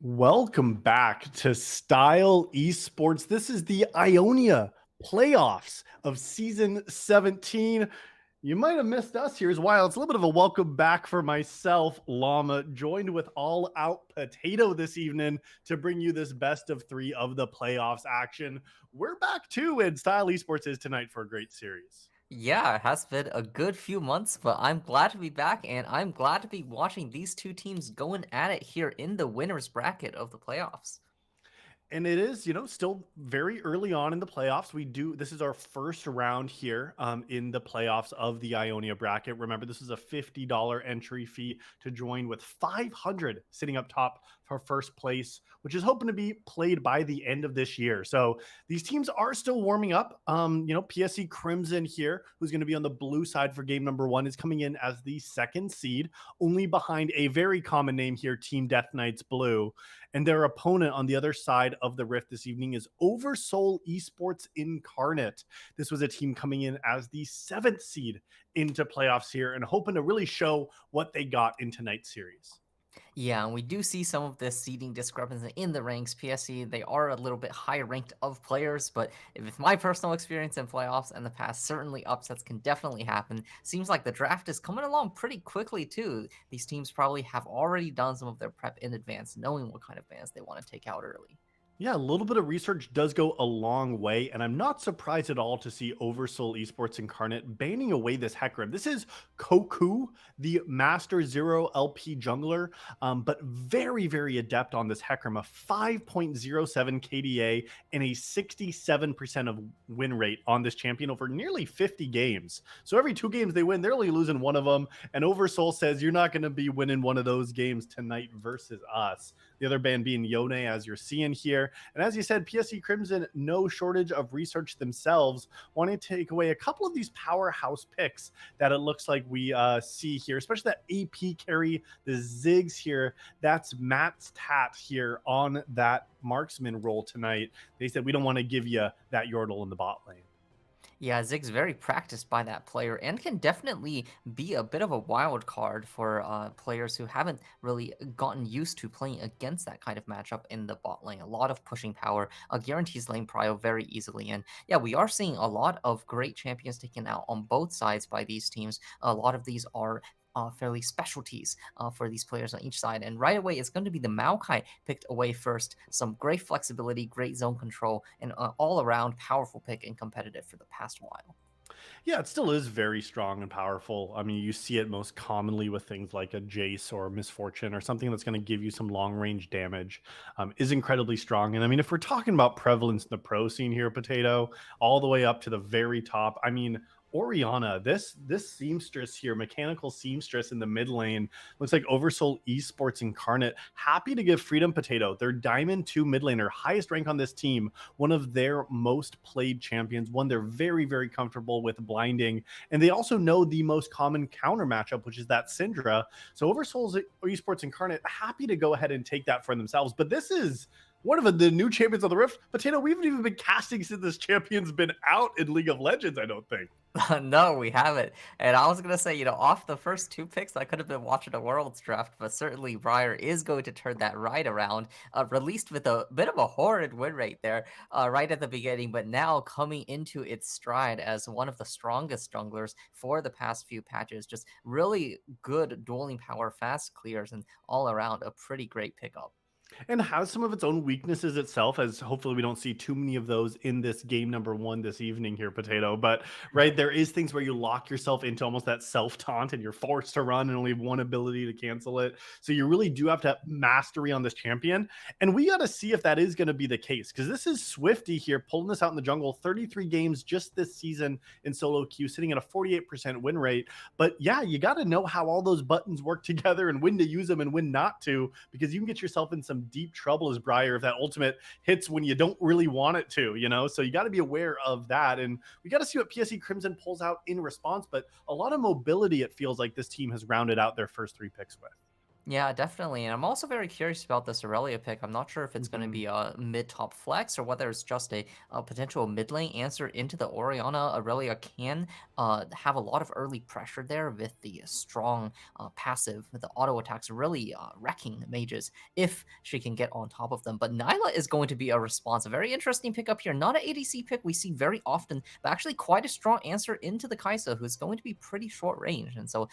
Welcome back to Style Esports. This is the Ionia playoffs of season 17. You might have missed us here as well. It's a little bit of a welcome back for myself, Llama, joined with All Out Potato this evening to bring you this best of three of the playoffs action. We're back too, and Style Esports is tonight for a great series. Yeah, it has been a good few months, but I'm glad to be back, and I'm glad to be watching these two teams going at it here in the winners bracket of the playoffs. And it is, still very early on in the playoffs. This is our first round here in the playoffs of the Ionia bracket. Remember, this is a $50 entry fee to join, with 500 sitting up top for first place, which is hoping to be played by the end of this year. So these teams are still warming up. PSE Crimson here, who's going to be on the blue side for game number one, is coming in as the second seed, only behind a very common name here, Team Death Knights Blue. And their opponent on the other side of the rift this evening is Oversoul Esports Incarnate. This was a team coming in as the seventh seed into playoffs here and hoping to really show what they got in tonight's series. Yeah, and we do see some of this seeding discrepancy in the ranks. PSE, they are a little bit higher ranked of players, but with my personal experience in playoffs and the past, certainly upsets can definitely happen. Seems like the draft is coming along pretty quickly, too. These teams probably have already done some of their prep in advance, knowing what kind of bands they want to take out early. Yeah, a little bit of research does go a long way, and I'm not surprised at all to see Oversoul Esports Incarnate banning away this Hecarim. This is Koku, the Master Zero LP jungler, but very, very adept on this Hecarim. A 5.07 KDA and a 67% of win rate on this champion over nearly 50 games. So every 2 games they win, they're only losing one of them. And Oversoul says, you're not going to be winning one of those games tonight versus us. The other band being Ionia, as you're seeing here. And as you said, PSE Crimson, no shortage of research themselves, wanting to take away a couple of these powerhouse picks that it looks like we see here, especially that AP carry, the Ziggs here. That's Matt's tat here on that marksman role tonight. They said, we don't want to give you that Yordle in the bot lane. Yeah, Zig's very practiced by that player and can definitely be a bit of a wild card for players who haven't really gotten used to playing against that kind of matchup in the bot lane. A lot of pushing power, guarantees lane prio very easily. And yeah, we are seeing a lot of great champions taken out on both sides by these teams. A lot of these are fairly specialties for these players on each side. And right away, it's going to be the Maokai picked away first. Some great flexibility, great zone control, and all around powerful pick and competitive for the past while. Yeah, it still is very strong and powerful. I mean, you see it most commonly with things like a Jace or a Misfortune or something that's going to give you some long range damage. Is incredibly strong. And I mean, if we're talking about prevalence in the pro scene here, Potato, all the way up to the very top, I mean, Oriana, this seamstress here, mechanical seamstress in the mid lane, looks like Oversoul Esports Incarnate, happy to give Freedom Potato, their Diamond 2 mid laner, highest rank on this team, one of their most played champions, one they're very, very comfortable with blinding. And they also know the most common counter matchup, which is that Syndra. So Oversoul's Esports Incarnate, happy to go ahead and take that for themselves. But this is one of the new champions of the Rift. Potato, we haven't even been casting since this champion's been out in League of Legends, I don't think. No, we haven't. And I was gonna say, off the first two picks, I could have been watching a Worlds draft, but certainly Briar is going to turn that right around. Released with a bit of a horrid win rate there, right at the beginning, but now coming into its stride as one of the strongest junglers for the past few patches. Just really good dueling power, fast clears, and all around a pretty great pickup. And has some of its own weaknesses itself, as hopefully we don't see too many of those in this game number one this evening here, Potato. But right, there is things where you lock yourself into almost that self taunt and you're forced to run and only have one ability to cancel it. So you really do have to have mastery on this champion. And we got to see if that is going to be the case, because this is Swifty here pulling this out in the jungle, 33 games just this season in solo queue, sitting at a 48% win rate. But yeah, you got to know how all those buttons work together and when to use them and when not to, because you can get yourself in some deep trouble as Briar if that ultimate hits when you don't really want it to, So you got to be aware of that. And we got to see what PSE Crimson pulls out in response. But a lot of mobility, it feels like this team has rounded out their first three picks with. Yeah, definitely. And I'm also very curious about this Aurelia pick. I'm not sure if it's going to Mhm. be a mid-top flex or whether it's just a potential mid lane answer into the Orianna. Aurelia can have a lot of early pressure there with the strong passive, with the auto attacks really wrecking mages if she can get on top of them. But Nyla is going to be a response. A very interesting pick up here. Not an ADC pick we see very often, but actually quite a strong answer into the Kai'Sa, who's going to be pretty short range. And so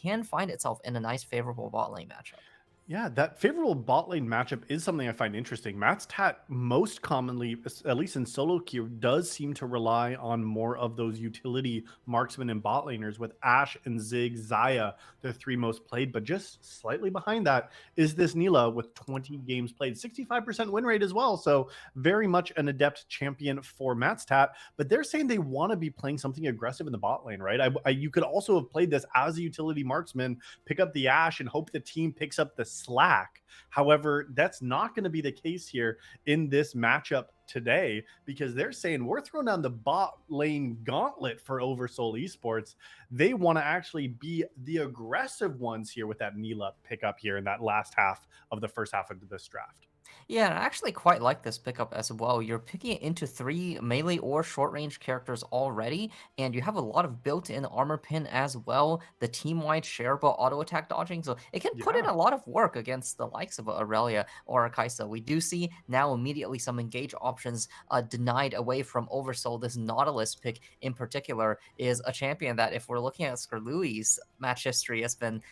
can find itself in a nice favorable bot lane matchup. Yeah, that favorable bot lane matchup is something I find interesting. Matt's Tat most commonly, at least in solo queue, does seem to rely on more of those utility marksmen and bot laners with Ashe and Zig, Zaya, the three most played. But just slightly behind that is this Neela with 20 games played, 65% win rate as well. So very much an adept champion for Matt's Tat. But they're saying they want to be playing something aggressive in the bot lane, right? You could also have played this as a utility marksman, pick up the Ashe and hope the team picks up the slack. However, that's not going to be the case here in this matchup today because they're saying we're throwing down the bot lane gauntlet for Oversoul Esports. They want to actually be the aggressive ones here with that Neela pickup here in that last half of the first half of this draft. Yeah, and I actually quite like this pickup as well. You're picking it into three melee or short range characters already, and you have a lot of built in armor pin as well, the team wide shareable auto attack dodging. So it can put in Yeah. a lot of work against the likes of Aurelia or a Kai'Sa. We do see now immediately some engage options denied away from Oversoul. This Nautilus pick in particular is a champion that, if we're looking at Skarlui's match history, has been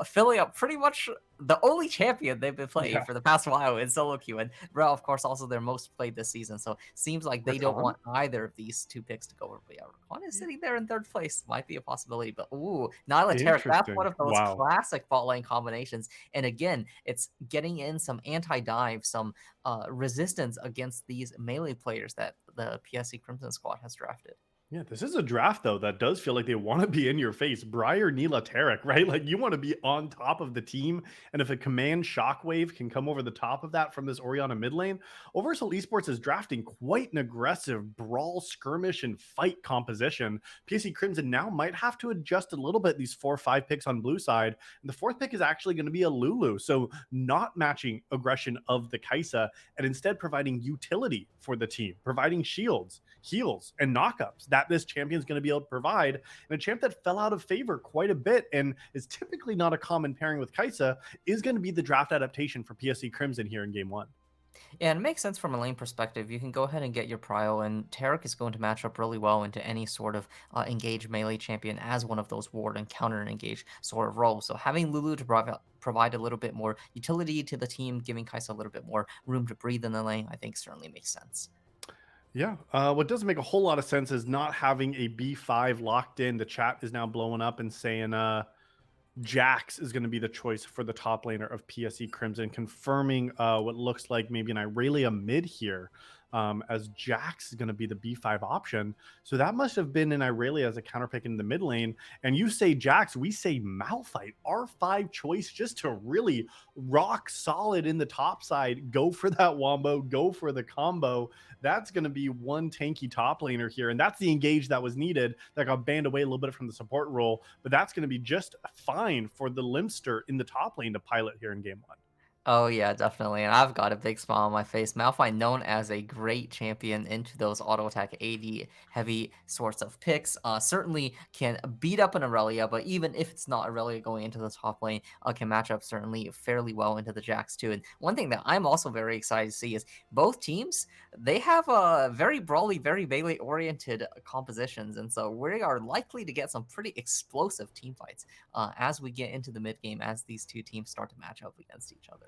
filling up pretty much the only champion they've been playing Yeah. for the past while in solo queue, and Rel, of course, also their most played this season. So seems like they don't Rakan? want either of these two picks to go over. But yeah, Rakan is sitting there in third place. Might be a possibility. But ooh, Nyla Tarek, that's one Interesting. of those Wow. classic bot lane combinations. And again, it's getting in some anti-dive, some resistance against these melee players that the PSE Crimson squad has drafted. Yeah, this is a draft though that does feel like they want to be in your face. Briar Neela Tarek, right? Like you want to be on top of the team. And if a command shockwave can come over the top of that from this Orianna mid lane, Oversoul Esports is drafting quite an aggressive brawl, skirmish, and fight composition. PSE Crimson now might have to adjust a little bit these 4 or 5 picks on blue side. And the fourth pick is actually going to be a Lulu. So not matching aggression of the Kai'Sa and instead providing utility for the team, providing shields, heals, and knockups that this champion is going to be able to provide. And a champ that fell out of favor quite a bit and is typically not a common pairing with Kai'Sa is going to be the draft adaptation for PSC Crimson here in game one. Yeah, and it makes sense from a lane perspective. You can go ahead and get your prio, and Tarek is going to match up really well into any sort of engage melee champion as one of those ward and counter and engage sort of roles. So having Lulu to provide a little bit more utility to the team, giving Kai'Sa a little bit more room to breathe in the lane, I think certainly makes sense. Yeah. What doesn't make a whole lot of sense is not having a B5 locked in. The chat is now blowing up and saying Jax is going to be the choice for the top laner of PSE Crimson, confirming what looks like maybe an Irelia mid here, as Jax is going to be the B5 option. So that must have been an Irelia as a counter pick in the mid lane. And you say Jax, we say Malphite, R5 choice just to really rock solid in the top side. Go for that wombo, go for the combo. That's going to be one tanky top laner here. And that's the engage that was needed that got banned away a little bit from the support role. But that's going to be just fine for the Limster in the top lane to pilot here in game one. Oh yeah, definitely. And I've got a big smile on my face. Malphite known as a great champion into those auto attack AD heavy sorts of picks. Certainly can beat up an Aurelia, but even if it's not Aurelia going into the top lane, can match up certainly fairly well into the Jax too. And one thing that I'm also very excited to see is both teams, they have a very brawly, very melee oriented compositions. And so we are likely to get some pretty explosive team fights as we get into the mid game, as these two teams start to match up against each other.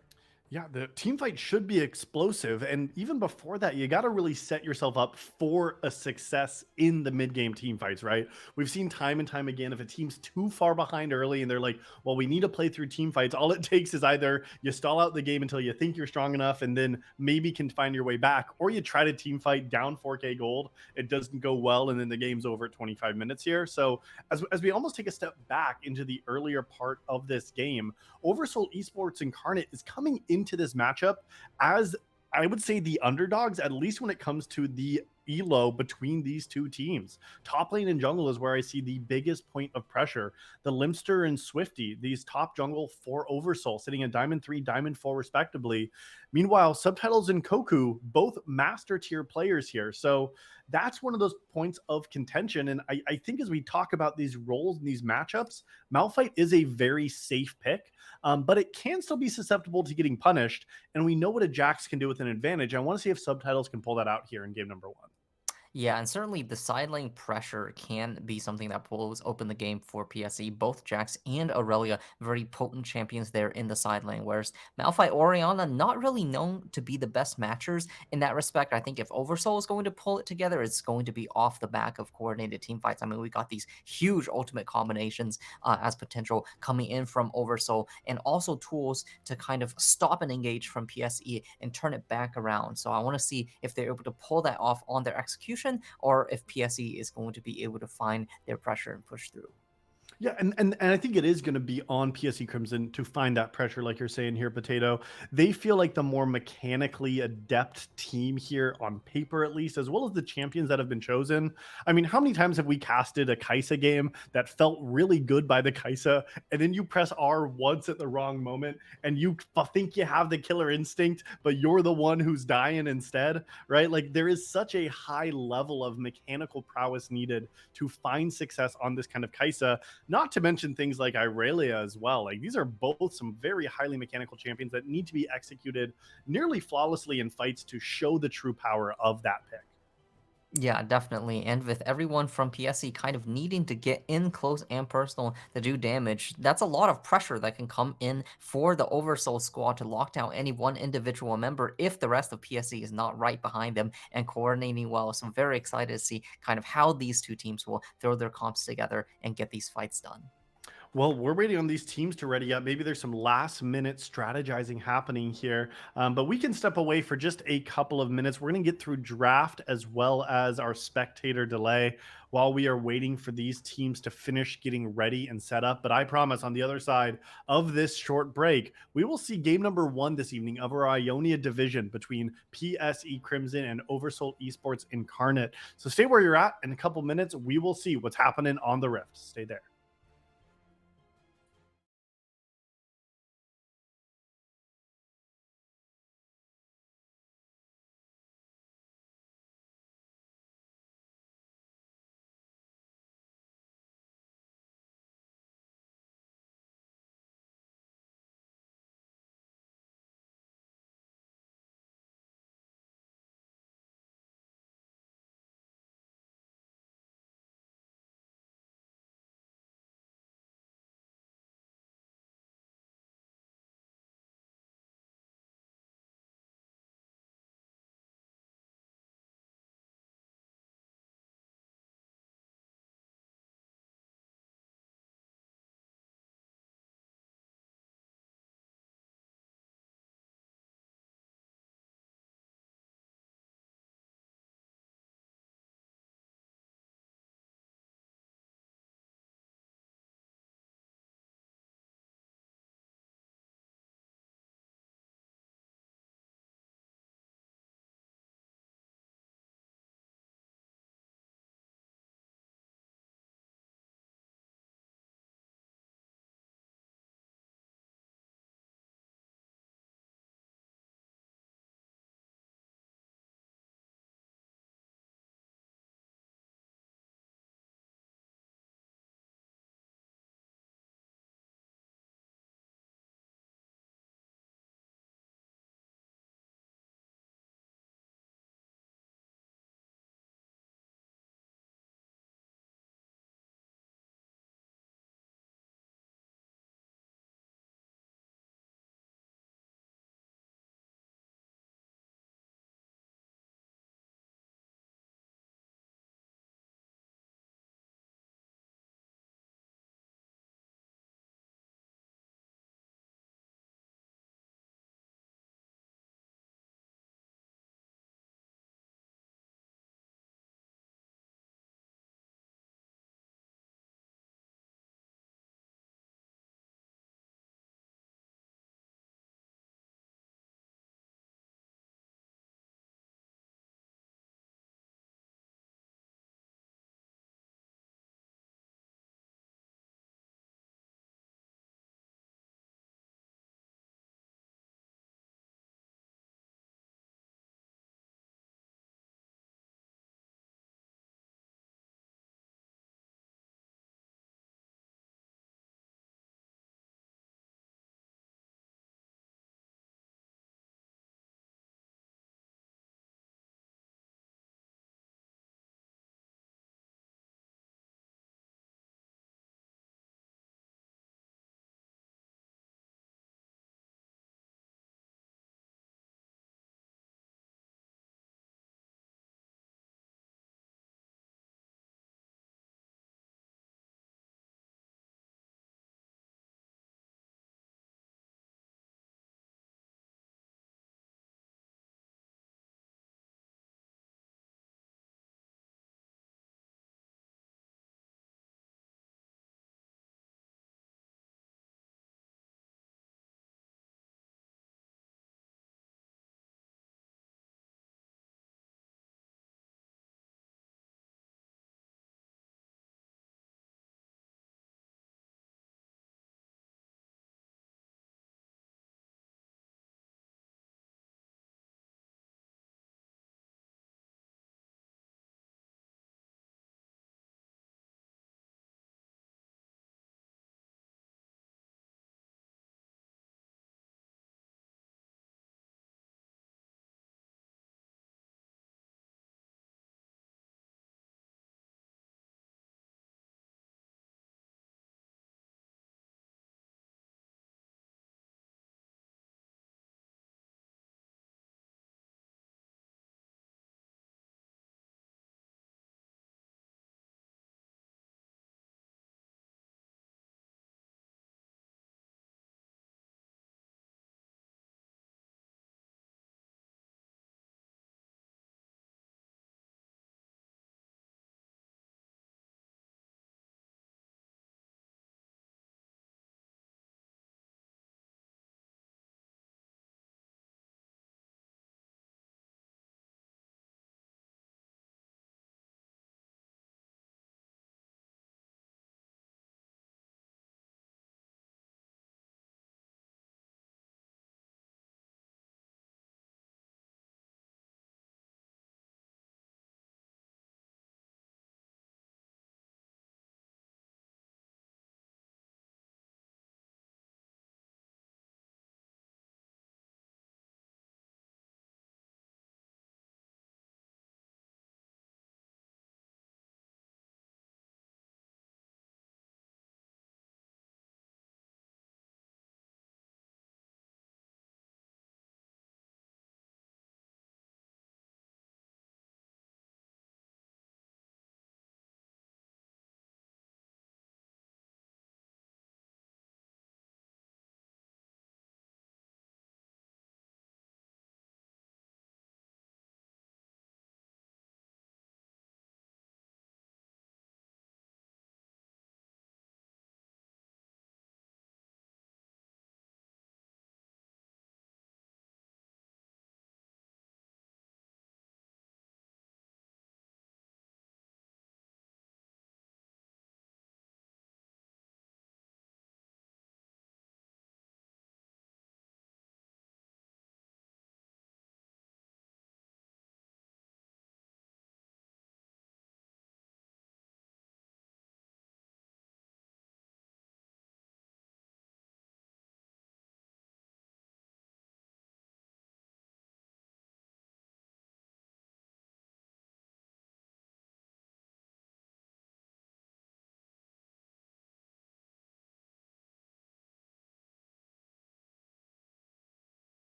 Yeah, the team fight should be explosive. And even before that, you got to really set yourself up for a success in the mid game team fights, right? We've seen time and time again, if a team's too far behind early and they're like, well, we need to play through team fights, all it takes is either you stall out the game until you think you're strong enough and then maybe can find your way back, or you try to team fight down 4K gold. It doesn't go well. And then the game's over at 25 minutes here. So as we almost take a step back into the earlier part of this game, Oversoul Esports Incarnate is coming into this matchup as, I would say, the underdogs, at least when it comes to the elo between these two teams. Top lane and jungle is where I see the biggest point of pressure. The Limster and Swifty, these top jungle for Oversoul, sitting at Diamond 3, Diamond 4, respectively. Meanwhile, Subtitles and Koku, both master tier players here. So that's one of those points of contention. And I think as we talk about these roles and these matchups, Malphite is a very safe pick, but it can still be susceptible to getting punished. And we know what a Jax can do with an advantage. I want to see if Subtitles can pull that out here in game number one. Yeah, and certainly the side lane pressure can be something that pulls open the game for PSE. Both Jax and Aurelia, very potent champions there in the side lane, whereas Malphite Orianna, not really known to be the best matchers in that respect. I think if Oversoul is going to pull it together, it's going to be off the back of coordinated team fights. I mean, we got these huge ultimate combinations as potential coming in from Oversoul, and also tools to kind of stop an engage from PSE and turn it back around. So I want to see if they're able to pull that off on their execution, or if PSE is going to be able to find their pressure and push through. Yeah, and I think it is going to be on PSE Crimson to find that pressure, like you're saying here, Potato. They feel like the more mechanically adept team here on paper, at least, as well as the champions that have been chosen. I mean, how many times have we casted a Kaisa game that felt really good by the Kaisa, and then you press R once at the wrong moment, and you think you have the killer instinct, but you're the one who's dying instead, right? Like there is such a high level of mechanical prowess needed to find success on this kind of Kaisa, not to mention things like Irelia as well. Like these are both some very highly mechanical champions that need to be executed nearly flawlessly in fights to show the true power of that pick. Yeah, definitely. And with everyone from PSE kind of needing to get in close and personal to do damage, that's a lot of pressure that can come in for the Oversoul squad to lock down any one individual member if the rest of PSE is not right behind them and coordinating well. So I'm very excited to see kind of how these two teams will throw their comps together and get these fights done. Well, we're waiting on these teams to ready up. Maybe there's some last minute strategizing happening here, but we can step away for just a couple of minutes. We're going to get through draft as well as our spectator delay while we are waiting for these teams to finish getting ready and set up. But I promise on the other side of this short break, we will see game number one this evening of our Ionia division between PSE Crimson and Oversoul Esports Incarnate. So stay where you're at. In a couple minutes, we will see what's happening on the Rift. Stay there.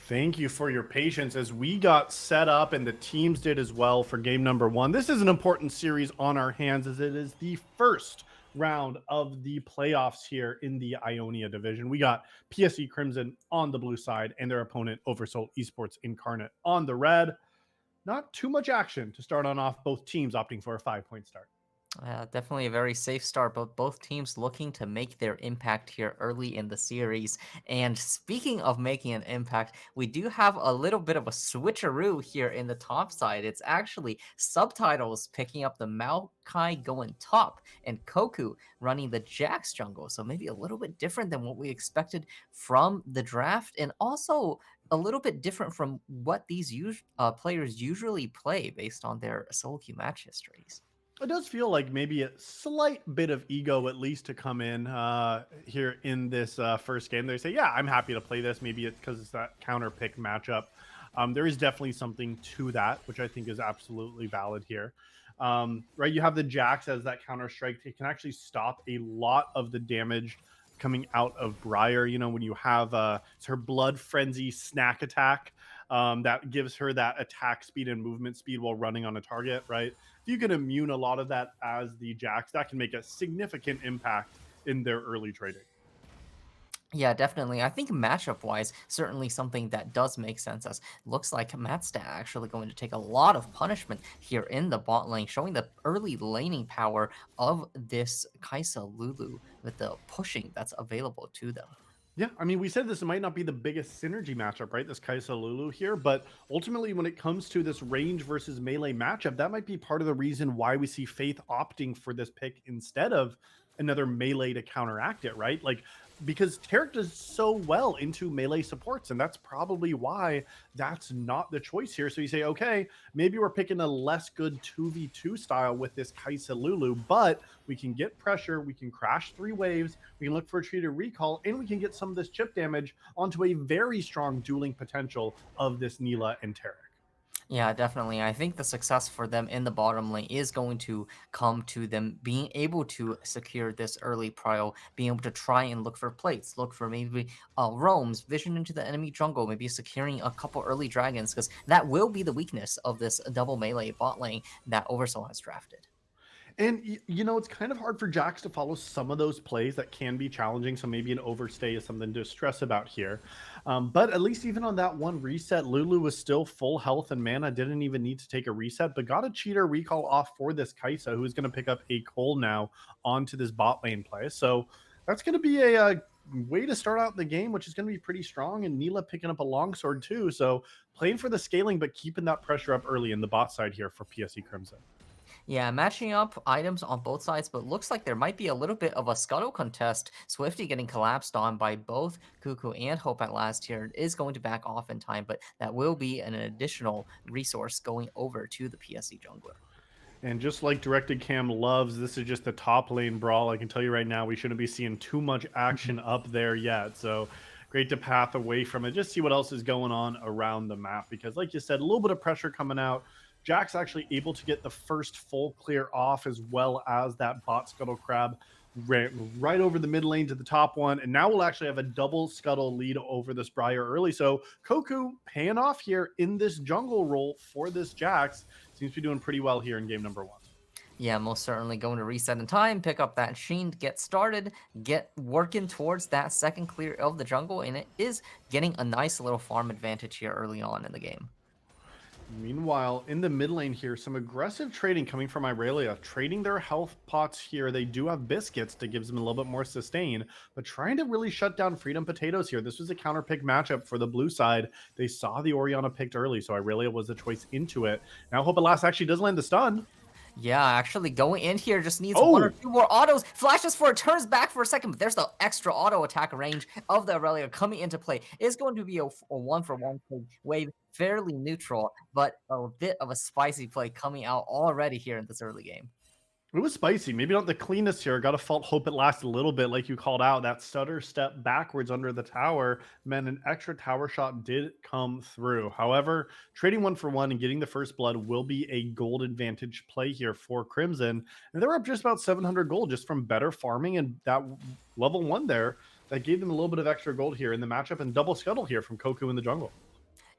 Thank you for your patience as we got set up and the teams did as well for game number one. This is an important series on our hands as it is the first round of the playoffs here in the Ionia division. We got PSE Crimson on the blue side and their opponent Oversoul Esports Incarnate on the red. Not too much action to start on off, both teams opting for a 5-point start. Definitely a very safe start, but both teams looking to make their impact here early in the series. And speaking of making an impact, we do have a little bit of a switcheroo here in the top side. It's actually Subtitles picking up the Maokai going top and Koku running the Jax jungle. So maybe a little bit different than what we expected from the draft, and also a little bit different from what these players usually play based on their solo queue match histories. It does feel like maybe a slight bit of ego, at least, to come in here in this first game. They say, "Yeah, I'm happy to play this." Maybe it's because it's that counter pick matchup. There is definitely something to that, which I think is absolutely valid here. Right, you have the Jax as that counter strike. It can actually stop a lot of the damage coming out of Briar. You know, when you have it's her blood frenzy snack attack that gives her that attack speed and movement speed while running on a target, right? If you can immune a lot of that as the Jax, that can make a significant impact in their early trading. Yeah, definitely. I think matchup wise, certainly something that does make sense, as looks like Matsta actually going to take a lot of punishment here in the bot lane, showing the early laning power of this Kaisa Lulu with the pushing that's available to them. Yeah, I mean, we said this might not be the biggest synergy matchup, right? This Kaisa Lulu here, but ultimately, when it comes to this range versus melee matchup, that might be part of the reason why we see Faith opting for this pick instead of another melee to counteract it, right? Like, because Tarek does so well into melee supports, and that's probably why that's not the choice here. So you say, okay, maybe we're picking a less good 2v2 style with this Kaisa Lulu, but we can get pressure, we can crash 3 waves, we can look for a treated recall, and we can get some of this chip damage onto a very strong dueling potential of this Neela and Tarek. Yeah, definitely. I think the success for them in the bottom lane is going to come to them being able to secure this early prio, being able to try and look for plates, look for maybe roams, vision into the enemy jungle, maybe securing a couple early dragons, because that will be the weakness of this double melee bot lane that Oversoul has drafted. And you know, it's kind of hard for Jax to follow some of those plays that can be challenging. So maybe an overstay is something to stress about here. But at least even on that one reset, Lulu was still full health and mana, didn't even need to take a reset, but got a cheater recall off for this Kaisa, who's going to pick up a Cole now onto this bot lane play. So that's going to be a way to start out the game, which is going to be pretty strong. And Neela picking up a longsword too. So playing for the scaling, but keeping that pressure up early in the bot side here for PSE Crimson. Yeah, matching up items on both sides, but looks like there might be a little bit of a scuttle contest. Swifty getting collapsed on by both Cuckoo and Hope at last here is going to back off in time, but that will be an additional resource going over to the PSE jungler. And just like Directed Cam loves, this is just the top lane brawl. I can tell you right now, we shouldn't be seeing too much action up there yet. So great to path away from it. Just see what else is going on around the map. Because like you said, a little bit of pressure coming out. Jack's actually able to get the first full clear off, as well as that bot Scuttle Crab ran right over the mid lane to the top one. And now we'll actually have a double Scuttle lead over this Briar early. So Koku paying off here in this jungle role for this Jax. Seems to be doing pretty well here in game number one. Yeah, most certainly going to reset in time, pick up that Sheen, get started, get working towards that second clear of the jungle, and it is getting a nice little farm advantage here early on in the game. Meanwhile, in the mid lane here, some aggressive trading coming from Irelia, trading their health pots here. They do have biscuits that gives them a little bit more sustain, but trying to really shut down Freedom Potatoes here. This was a counter pick matchup for the blue side. They saw the Orianna picked early, so Irelia was the choice into it. Now Hope at last actually does land the stun. Yeah, actually going in here just needs one or Oh, two more autos. Flashes for it, turns back for a second, but there's the extra auto attack range of the Aurelia coming into play. It's going to be a one-for-one wave, fairly neutral, but a bit of a spicy play coming out already here in this early game. it was spicy. Maybe not the cleanest here. Got to fault Hope it lasts a little bit, like you called out. That stutter step backwards under the tower meant an extra tower shot did come through. However, trading one for one and getting the first blood will be a gold advantage play here for Crimson. And they're up just about 700 gold just from better farming and that level one there that gave them a little bit of extra gold here in the matchup, and double scuttle here from Koku in the jungle.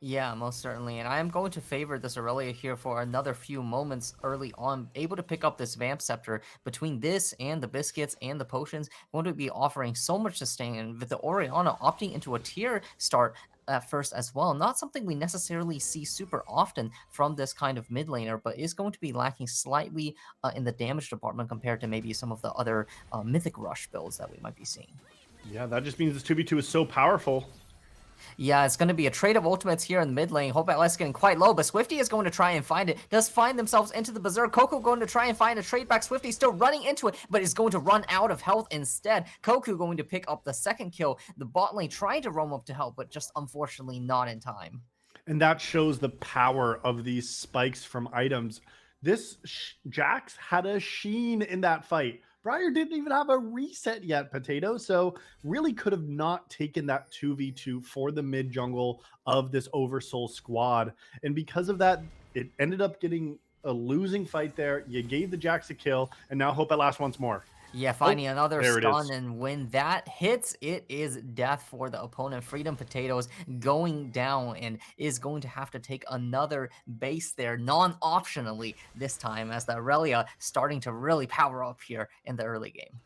Yeah, most certainly. And I am going to favor this Aurelia here for another few moments early on, able to pick up this Vamp Scepter between this and the biscuits and the potions, going to be offering so much sustain. And with the Oriana opting into a tier start at first as well, not something we necessarily see super often from this kind of mid laner, but is going to be lacking slightly in the damage department compared to maybe some of the other Mythic Rush builds that we might be seeing. Yeah, that just means this 2v2 is so powerful. Yeah, it's going to be a trade of ultimates here in the mid lane. Hope Atlas getting quite low, but Swifty is going to try and find it. Does find themselves into the Berserk. Koku going to try and find a trade back. Swifty still running into it, but is going to run out of health instead. Koku going to pick up the second kill. The bot lane trying to roam up to help, but just unfortunately not in time. And that shows the power of these spikes from items. This Jax had a sheen in that fight. Briar didn't even have a reset yet, Potato, so really could have not taken that 2v2 for the mid jungle of this Oversoul squad. And because of that, it ended up getting a losing fight there. You gave the Jax a kill, and now hope it lasts once more. Yeah, Oh, finding another there it stun, is. and when that hits, it is death for the opponent. Freedom Potatoes going down and is going to have to take another base there, non-optionally this time, as the Aurelia starting to really power up here in the early game.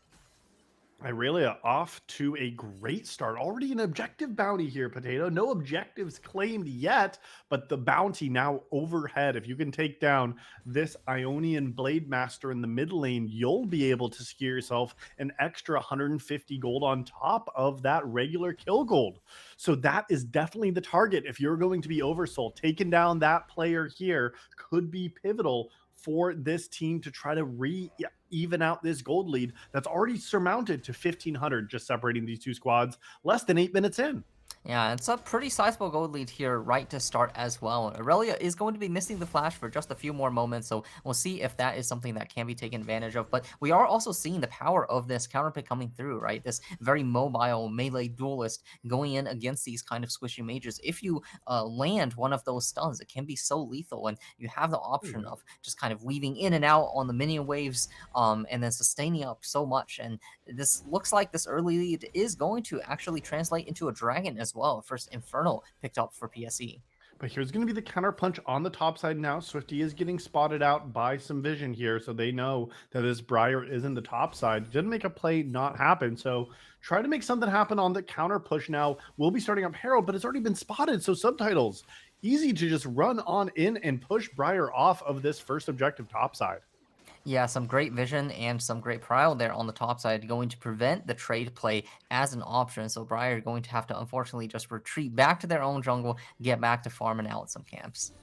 Irelia off to a great start. Already an objective bounty here, Potato. No objectives claimed yet, but the bounty now overhead. If you can take down this Ionian Blade Master in the mid lane, you'll be able to secure yourself an extra 150 gold on top of that regular kill gold. So that is definitely the target. If you're going to be Oversoul, taking down that player here could be pivotal for this team to try to even out this gold lead that's already surmounted to 1,500, just separating these two squads less than 8 minutes in. Yeah, it's a pretty sizable gold lead here right to start as well. Aurelia is going to be missing the flash for just a few more moments, so we'll see if that is something that can be taken advantage of. But we are also seeing the power of this counter pick coming through, right? This very mobile melee duelist going in against these kind of squishy mages. If you land one of those stuns, it can be so lethal, and you have the option of just kind of weaving in and out on the minion waves, and then sustaining up so much. And this looks like this early lead is going to actually translate into a dragon as well. First Infernal picked up for PSE. But here's going to be the counter punch on the top side now. Swifty is getting spotted out by some vision here, so they know that this Briar is in the top side. Didn't make a play not happen, so try to make something happen on the counter push now. We'll be starting up Herald, but it's already been spotted, so subtitles. Easy to just run on in and push Briar off of this first objective top side. Yeah, some great vision and some great prio there on the top side, going to prevent the trade play as an option. So Briar going to have to unfortunately just retreat back to their own jungle, get back to farming out some camps.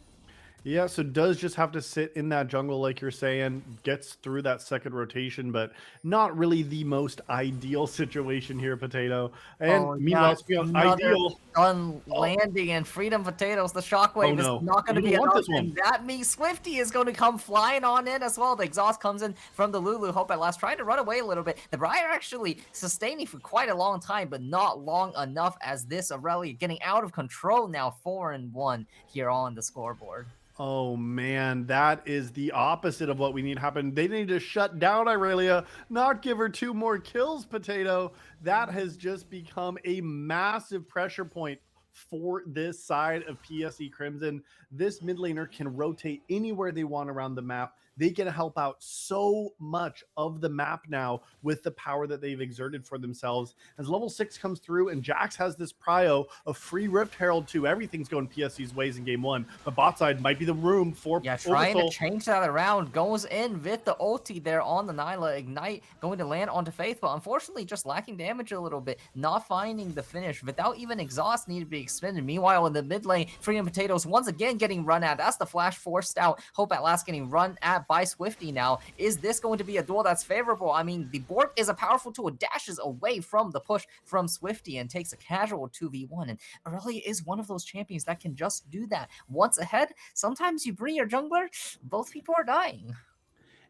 Yeah, so does just have to sit in that jungle, like you're saying, gets through that second rotation, but not really the most ideal situation here, Potato. And Oh, yeah, meanwhile, speaking of another ideal, stun oh, landing, and Freedom Potatoes, the oh shockwave is no, not going to you be don't want enough, this one. and that means Swifty is going to come flying on in as well. The exhaust comes in from the Lulu, Hope at last, trying to run away a little bit. The Briar actually sustaining for quite a long time, but not long enough, as this Aurelia getting out of control now, 4-1 here on the scoreboard. Oh man, that is the opposite of what we need to happen. They need to shut down Irelia, not give her 2 more kills, Potato. That has just become a massive pressure point for this side of PSE Crimson. This mid laner can rotate anywhere they want around the map. They can help out so much of the map now with the power that they've exerted for themselves. As level 6 comes through and Jax has this prio of free Rift Herald too. Everything's going PSE's ways in game 1. But bot side might be the room for Yeah, trying to Oversoul. change that around. Goes in with the ulti there on the Nyla. Ignite going to land onto Faith, but unfortunately just lacking damage a little bit. Not finding the finish without even exhaust need to be expended. Meanwhile, in the mid lane, Freedom Potatoes once again getting run at. That's the flash forced out. Hope at last getting run at by Swifty now. Is this going to be a duel that's favorable? I mean, the Bork is a powerful tool. It dashes away from the push from Swifty and takes a casual 2v1. And Aurelia is one of those champions that can just do that. Once ahead, sometimes you bring your jungler, both people are dying.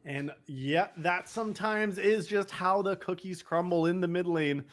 And yeah, that sometimes is just how the cookies crumble in the mid lane.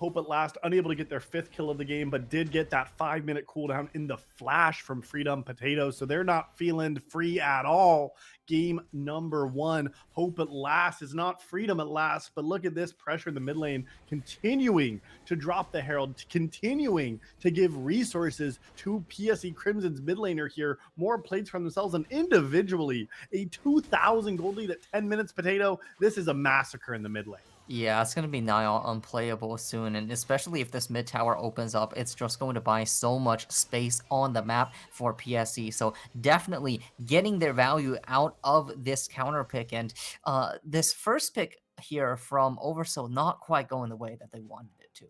Hope at last, unable to get their 5th kill of the game, but did get that 5-minute cooldown in the flash from Freedom Potato. So they're not feeling free at all. Game number 1. Hope at last is not freedom at last, but look at this pressure in the mid lane, continuing to drop the Herald, continuing to give resources to PSE Crimson's mid laner here. More plates from themselves and individually a 2,000 gold lead at 10 minutes. Potato, this is a massacre in the mid lane. Yeah, it's going to be nigh on unplayable soon, and especially if this mid tower opens up, it's just going to buy so much space on the map for PSE. So definitely getting their value out of this counter pick, and this first pick here from Oversoul not quite going the way that they wanted it to.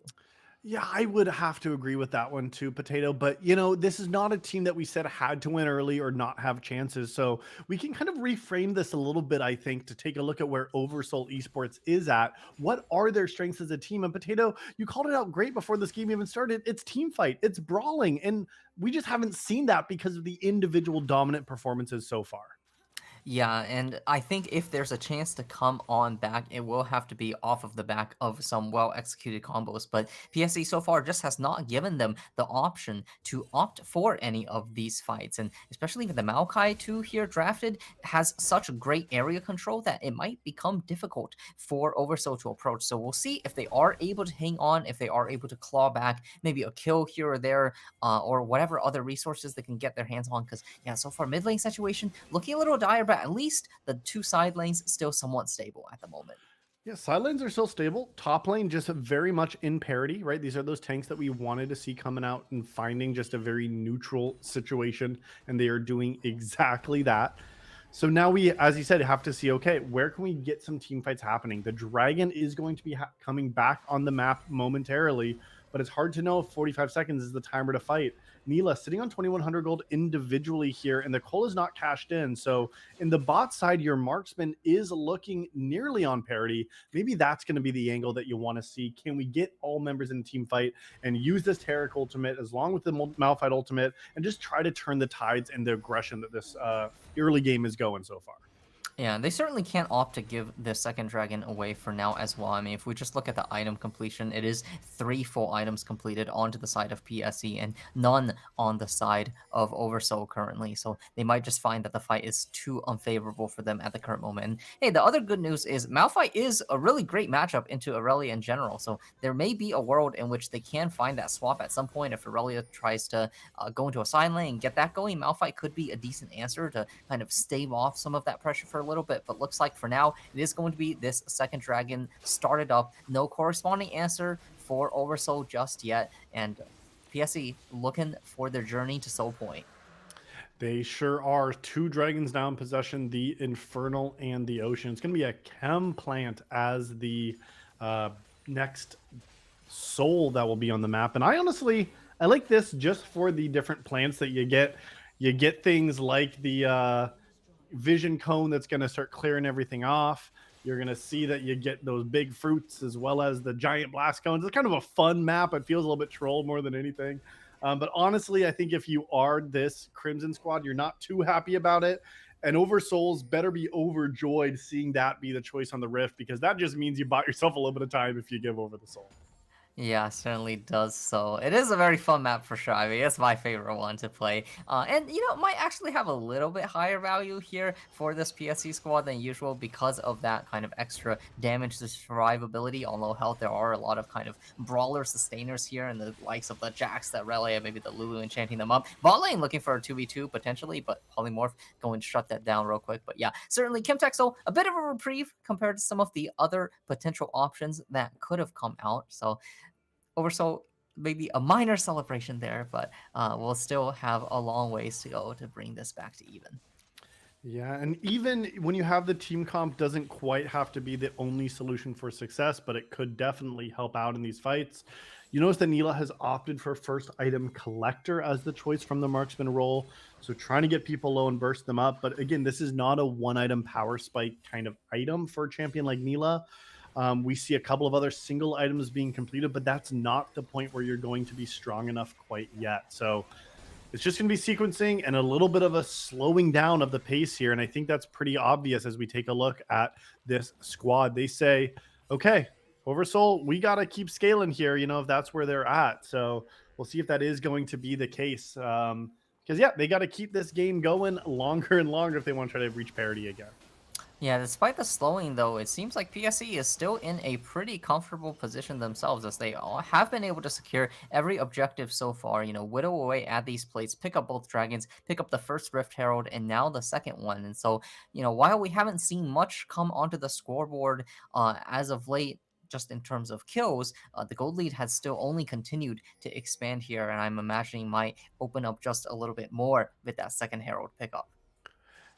Yeah, I would have to agree with that one too, Potato. But, you know, this is not a team that we said had to win early or not have chances. So we can kind of reframe this a little bit, I think, to take a look at where Oversoul Esports is at. What are their strengths as a team? And Potato, you called it out great before this game even started. It's team fight, it's brawling. And we just haven't seen that because of the individual dominant performances so far. Yeah, and I think if there's a chance to come on back, it will have to be off of the back of some well-executed combos. But PSE so far just has not given them the option to opt for any of these fights. And especially with the Maokai 2 here drafted, has such great area control that it might become difficult for Oversoul to approach. So we'll see if they are able to hang on, if they are able to claw back maybe a kill here or there, or whatever other resources they can get their hands on. Because, yeah, so far mid lane situation looking a little dire, but at least the 2 side lanes still somewhat stable at the moment. Yeah, side lanes are still stable. Top lane just very much in parity, right? These are those tanks that we wanted to see coming out and finding just a very neutral situation, and they are doing exactly that. So now we, as you said, have to see, okay, where can we get some team fights happening? The Dragon is going to be coming back on the map momentarily, but it's hard to know if 45 seconds is the timer to fight. Neela sitting on 2,100 gold individually here, and the coal is not cashed in. So in the bot side, your marksman is looking nearly on parity. Maybe that's going to be the angle that you want to see. Can we get all members in the team fight and use this Taric ultimate as long with the Malphite ultimate and just try to turn the tides and the aggression that this early game is going so far? Yeah, they certainly can't opt to give the second dragon away for now as well. I mean, if we just look at the item completion, it is 3 full items completed onto the side of PSE and none on the side of Oversoul currently. So they might just find that the fight is too unfavorable for them at the current moment. And hey, the other good news is Malphite is a really great matchup into Aurelia in general. So there may be a world in which they can find that swap at some point. If Aurelia tries to go into a side lane and get that going, Malphite could be a decent answer to kind of stave off some of that pressure for a little bit, but looks like for now it is going to be this second dragon started up. No corresponding answer for Oversoul just yet, and PSE looking for their journey to Soul Point. They sure are. 2 dragons now in possession, the Infernal and the Ocean. It's going to be a Chem Plant as the next soul that will be on the map. And I like this just for the different plants that you get. You get things like the vision cone that's going to start clearing everything off. You're going to see that you get those big fruits as well as the giant blast cones. It's kind of a fun map. It feels a little bit troll more than anything. But honestly, I think if you are this Crimson squad, you're not too happy about it. And Oversouls better be overjoyed seeing that be the choice on the Rift, because that just means you bought yourself a little bit of time if you give over the soul. Yeah, certainly does so. It is a very fun map for sure. I mean, it's my favorite one to play. And, you know, it might actually have a little bit higher value here for this PSC squad than usual because of that kind of extra damage to survivability. On low health, there are a lot of kind of brawler sustainers here and the likes of the Jax, the Relia, maybe the Lulu enchanting them up. Bot lane looking for a 2v2 potentially, but Polymorph going to shut that down real quick. But yeah, certainly Kim Texel, a bit of a reprieve compared to some of the other potential options that could have come out. So Oversoul, maybe a minor celebration there, but we'll still have a long ways to go to bring this back to even. Yeah, and even when you have the team comp, doesn't quite have to be the only solution for success, but it could definitely help out in these fights. You notice that Neela has opted for first item collector as the choice from the marksman role, so trying to get people low and burst them up. But again, this is not a one item power spike kind of item for a champion like Neela. We see a couple of other single items being completed, but that's not the point where you're going to be strong enough quite yet. So it's just going to be sequencing and a little bit of a slowing down of the pace here. And I think that's pretty obvious as we take a look at this squad. They say, okay, Oversoul, we got to keep scaling here, if that's where they're at. So we'll see if that is going to be the case. Because, yeah, they got to keep this game going longer and longer if they want to try to reach parity again. Yeah, despite the slowing though, it seems like PSE is still in a pretty comfortable position themselves as they all have been able to secure every objective so far, whittle away at these plates, pick up both dragons, pick up the first Rift Herald, and now the second one. And so, while we haven't seen much come onto the scoreboard as of late, just in terms of kills, the gold lead has still only continued to expand here, and I'm imagining might open up just a little bit more with that second Herald pickup.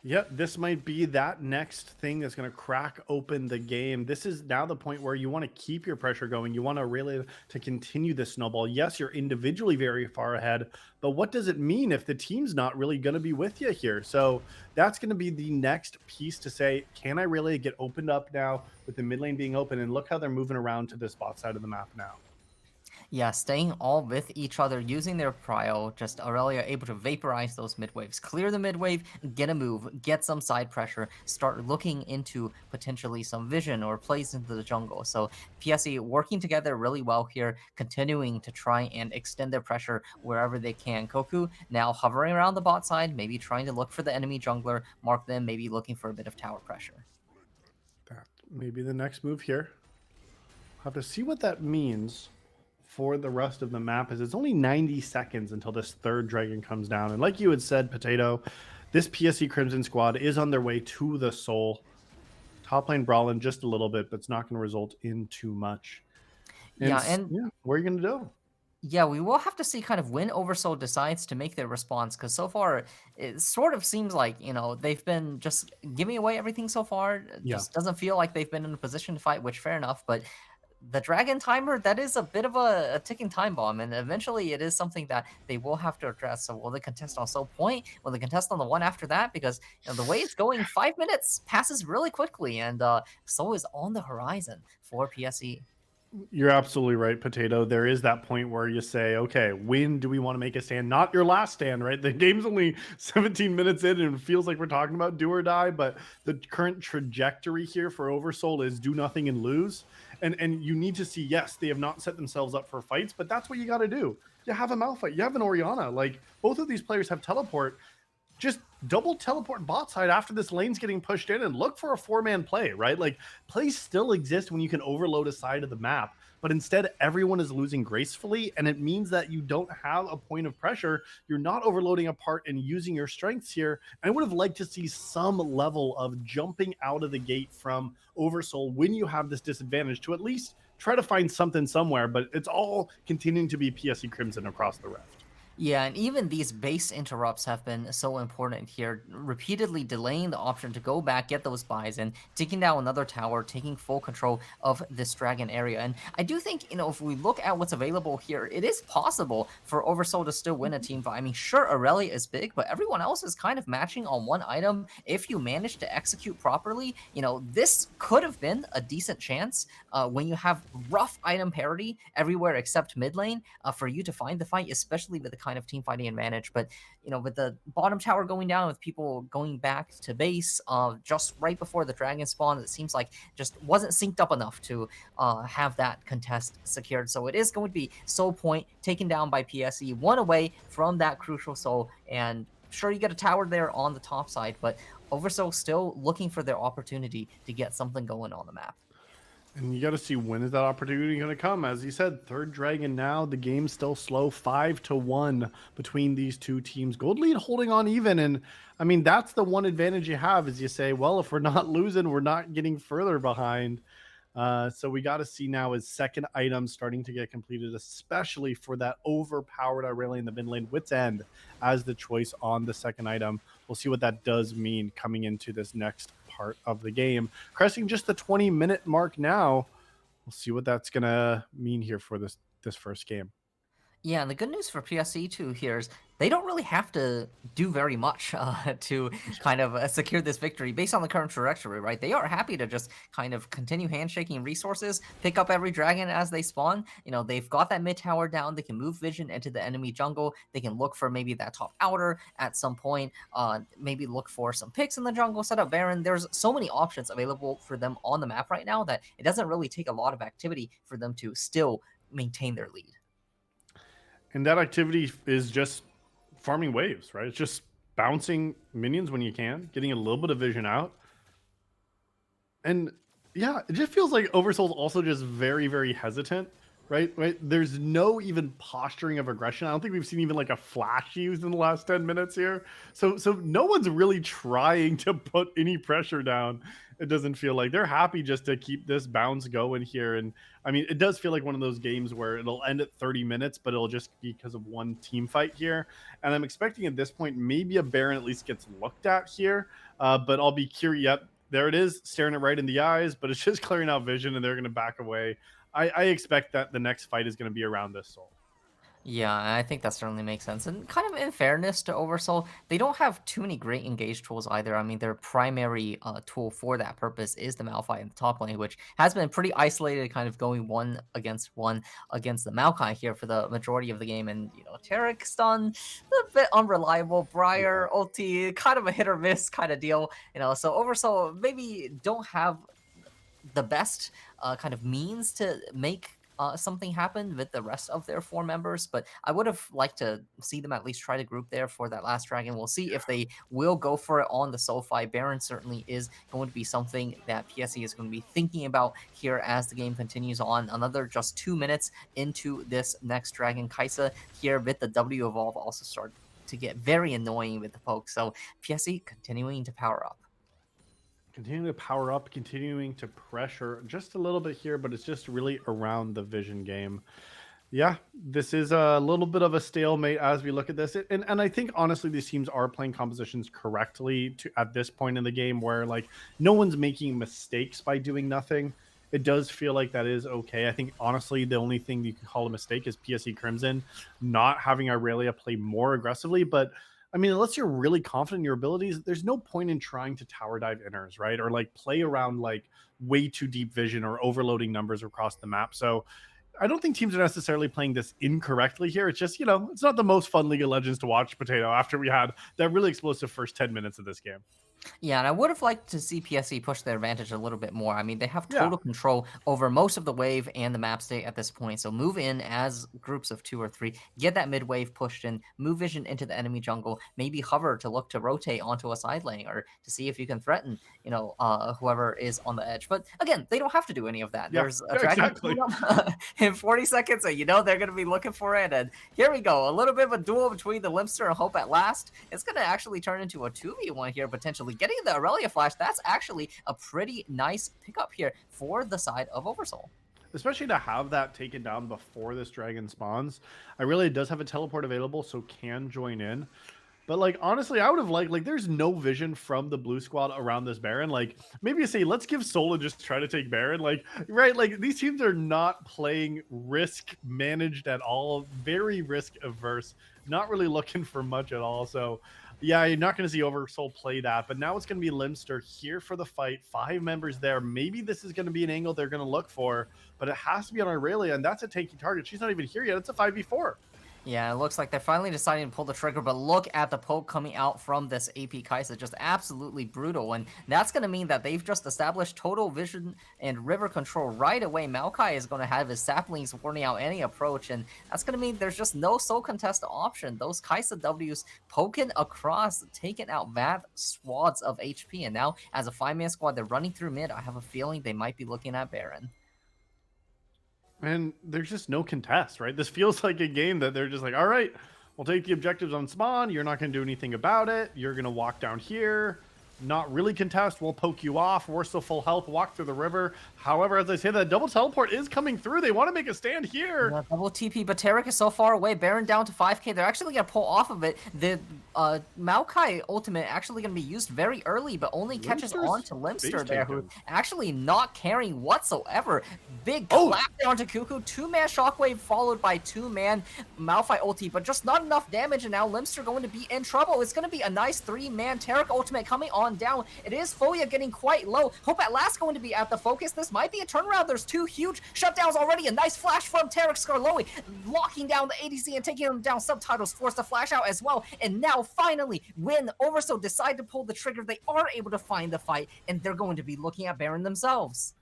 Yep, this might be that next thing that's going to crack open the game. This is now the point where you want to keep your pressure going. You want to really to continue the snowball. Yes, you're individually very far ahead, but what does it mean if the team's not really going to be with you here? So that's going to be the next piece to say, can I really get opened up now with the mid lane being open? And look how they're moving around to this bot side of the map now. Yeah, staying all with each other, using their prio, just Aurelia able to vaporize those mid waves, clear the mid wave, get a move, get some side pressure, start looking into potentially some vision or plays into the jungle. So PSE working together really well here, continuing to try and extend their pressure wherever they can. Koku now hovering around the bot side, maybe trying to look for the enemy jungler, mark them, maybe looking for a bit of tower pressure. That may be the next move here. Have to see what that means for the rest of the map, is it's only 90 seconds until this third dragon comes down. And like you had said, Potato, this PSE Crimson squad is on their way to the Soul. Top lane brawling just a little bit, but it's not going to result in too much. And Yeah, and yeah, what are you going to do? yeah, we will have to see kind of when Oversoul decides to make their response because so far it sort of seems like, they've been just giving away everything so far. It Yeah. just doesn't feel like they've been in a position to fight, which fair enough. But the Dragon timer, that is a bit of a ticking time bomb. And eventually it is something that they will have to address. So will they contest on Soul Point? Will they contest on the one after that? Because the way it's going, 5 minutes passes really quickly. And Soul is on the horizon for PSE. You're absolutely right, Potato. There is that point where you say, okay, when do we want to make a stand? Not your last stand, right? The game's only 17 minutes in and it feels like we're talking about do or die, but the current trajectory here for Oversoul is do nothing and lose. And you need to see, yes, they have not set themselves up for fights, but that's what you got to do. You have a Malphite, you have an Orianna. Like both of these players have teleport. Just double teleport bot side after this lane's getting pushed in and look for a 4-man play, right? Like plays still exist when you can overload a side of the map, but instead everyone is losing gracefully, and it means that you don't have a point of pressure. You're not overloading a part and using your strengths here. And I would have liked to see some level of jumping out of the gate from Oversoul when you have this disadvantage to at least try to find something somewhere, but it's all continuing to be PSE Crimson across the Rift. Yeah, and even these base interrupts have been so important here, repeatedly delaying the option to go back, get those buys, and taking down another tower, taking full control of this dragon area. And I do think, if we look at what's available here, it is possible for Oversoul to still win a team fight. I mean, sure, Aurelia is big, but everyone else is kind of matching on one item. If you manage to execute properly, this could have been a decent chance when you have rough item parity everywhere except mid lane for you to find the fight, especially with the kind of team fighting advantage. But with the bottom tower going down, with people going back to base just right before the dragon spawn, it seems like just wasn't synced up enough to have that contest secured. So it is going to be Soul Point taken down by PSE, one away from that crucial soul. And sure, you get a tower there on the top side, but Oversoul still looking for their opportunity to get something going on the map. And you got to see, when is that opportunity going to come? As you said, third dragon now. The game's still slow, 5-1 between these two teams. Gold lead holding on even, and I mean that's the one advantage you have, is you say, well, if we're not losing, we're not getting further behind. So we got to see now is second item starting to get completed, especially for that overpowered Irelia in the mid lane. Wit's End as the choice on the second item. We'll see what that does mean coming into this next part of the game. Cresting just the 20-minute mark now. We'll see what that's going to mean here for this first game. Yeah, and the good news for PSE too here is they don't really have to do very much to kind of secure this victory based on the current trajectory, right? They are happy to just kind of continue handshaking resources, pick up every dragon as they spawn. You know, they've got that mid tower down. They can move vision into the enemy jungle. They can look for maybe that top outer at some point. Maybe look for some picks in the jungle, set up Baron. There's so many options available for them on the map right now that it doesn't really take a lot of activity for them to still maintain their lead. And that activity is just farming waves, right? It's just bouncing minions when you can, getting a little bit of vision out. And yeah, it just feels like Oversoul's also just very, very hesitant, right? Right. There's no even posturing of aggression. I don't think we've seen even like a flash used in the last 10 minutes here. So no one's really trying to put any pressure down. It doesn't feel like they're happy just to keep this bounce going here. And I mean, it does feel like one of those games where it'll end at 30 minutes, but it'll just be because of one team fight here. And I'm expecting at this point, maybe a Baron at least gets looked at here. But I'll be curious. Yep, there it is, staring it right in the eyes, but it's just clearing out vision and they're going to back away. I expect that the next fight is going to be around this soul. Yeah, I think that certainly makes sense. And kind of in fairness to Oversoul, they don't have too many great engage tools either. I mean, their primary tool for that purpose is the Malphite in the top lane, which has been pretty isolated, kind of going one against the Maokai here for the majority of the game. And, you know, Tarek stun, a bit unreliable. Yeah. Briar, ulti, kind of a hit or miss kind of deal. You know, so Oversoul maybe don't have the best kind of means to make something happen with the rest of their four members, but I would have liked to see them at least try to group there for that last dragon. We'll see if they will go for it on the SoFi. Baron certainly is going to be something that PSE is going to be thinking about here as the game continues on. Another just 2 minutes into this next dragon. Kaisa here with the W evolve also start to get very annoying with the poke, so PSE continuing to power up. Continuing to power up, continuing to pressure just a little bit here, but it's just really around the vision game. Yeah, this is a little bit of a stalemate as we look at this. And I think honestly these teams are playing compositions correctly to at this point in the game where like no one's making mistakes by doing nothing. It does feel like that is okay. I think honestly the only thing you can call a mistake is PSE Crimson not having Irelia play more aggressively, but I mean, unless you're really confident in your abilities, there's no point in trying to tower dive inners, right? Or like play around like way too deep vision or overloading numbers across the map. So I don't think teams are necessarily playing this incorrectly here. It's just, you know, it's not the most fun League of Legends to watch, Potato, after we had that really explosive first 10 minutes of this game. Yeah, and I would have liked to see PSE push their advantage a little bit more. I mean, they have Yeah. total control over most of the wave and the map state at this point. So move in as groups of 2 or 3, get that mid wave pushed in, move vision into the enemy jungle, maybe hover to look to rotate onto a side lane or to see if you can threaten, you know, whoever is on the edge. But again, they don't have to do any of that. Yeah. There's a Yeah, dragon exactly. coming up in 40 seconds, so you know they're going to be looking for it. And here we go, a little bit of a duel between the Limster and Hope at last. It's going to actually turn into a 2v1 here, potentially getting the Aurelia flash. That's actually a pretty nice pickup here for the side of Oversoul. Especially to have that taken down before this dragon spawns. I really does have a teleport available, so can join in. But like honestly, I would have liked like there's no vision from the blue squad around this Baron. Like maybe you say let's give Soul and just try to take Baron. Like right, like these teams are not playing risk managed at all. Very risk averse. Not really looking for much at all. So yeah, you're not going to see Oversoul play that. But now it's going to be Limster here for the fight. 5 members there. Maybe this is going to be an angle they're going to look for, but it has to be on Aurelia, and that's a tanky target. She's not even here yet. It's a 5v4. Yeah, it looks like they're finally deciding to pull the trigger, but look at the poke coming out from this AP Kaisa, just absolutely brutal, and that's going to mean that they've just established total vision and river control right away. Maokai is going to have his saplings warning out any approach, and that's going to mean there's just no soul contest option. Those Kaisa Ws poking across, taking out vast swaths of HP, and now as a 5-man squad, they're running through mid. I have a feeling they might be looking at Baron. And there's just no contest, right? This feels like a game that they're just like, all right, we'll take the objectives on spawn. You're not going to do anything about it. You're going to walk down here. not really contest. We'll poke you off. We're still full health. Walk through the river. However, as I say, that double teleport is coming through. They want to make a stand here. Yeah, double TP, but Tarek is so far away. Baron down to 5k. They're actually going to pull off of it. The Maokai ultimate actually going to be used very early, but only catches on Limster's to face Limster there, who taken. actually not caring whatsoever. Big Oh, clap down to Cuckoo. 2-man Shockwave followed by 2-man Malphite ulti, but just not enough damage, and now Limster going to be in trouble. It's going to be a nice 3-man Tarek ultimate coming on down. It is Foya getting quite low. Hope at last going to be at the focus. This might be a turnaround. There's 2 huge shutdowns already. A nice flash from Tarek Skarloey, locking down the ADC and taking him down. Subtitles force the flash out as well. And now finally, when Oversoul decide to pull the trigger, they are able to find the fight, and they're going to be looking at Baron themselves.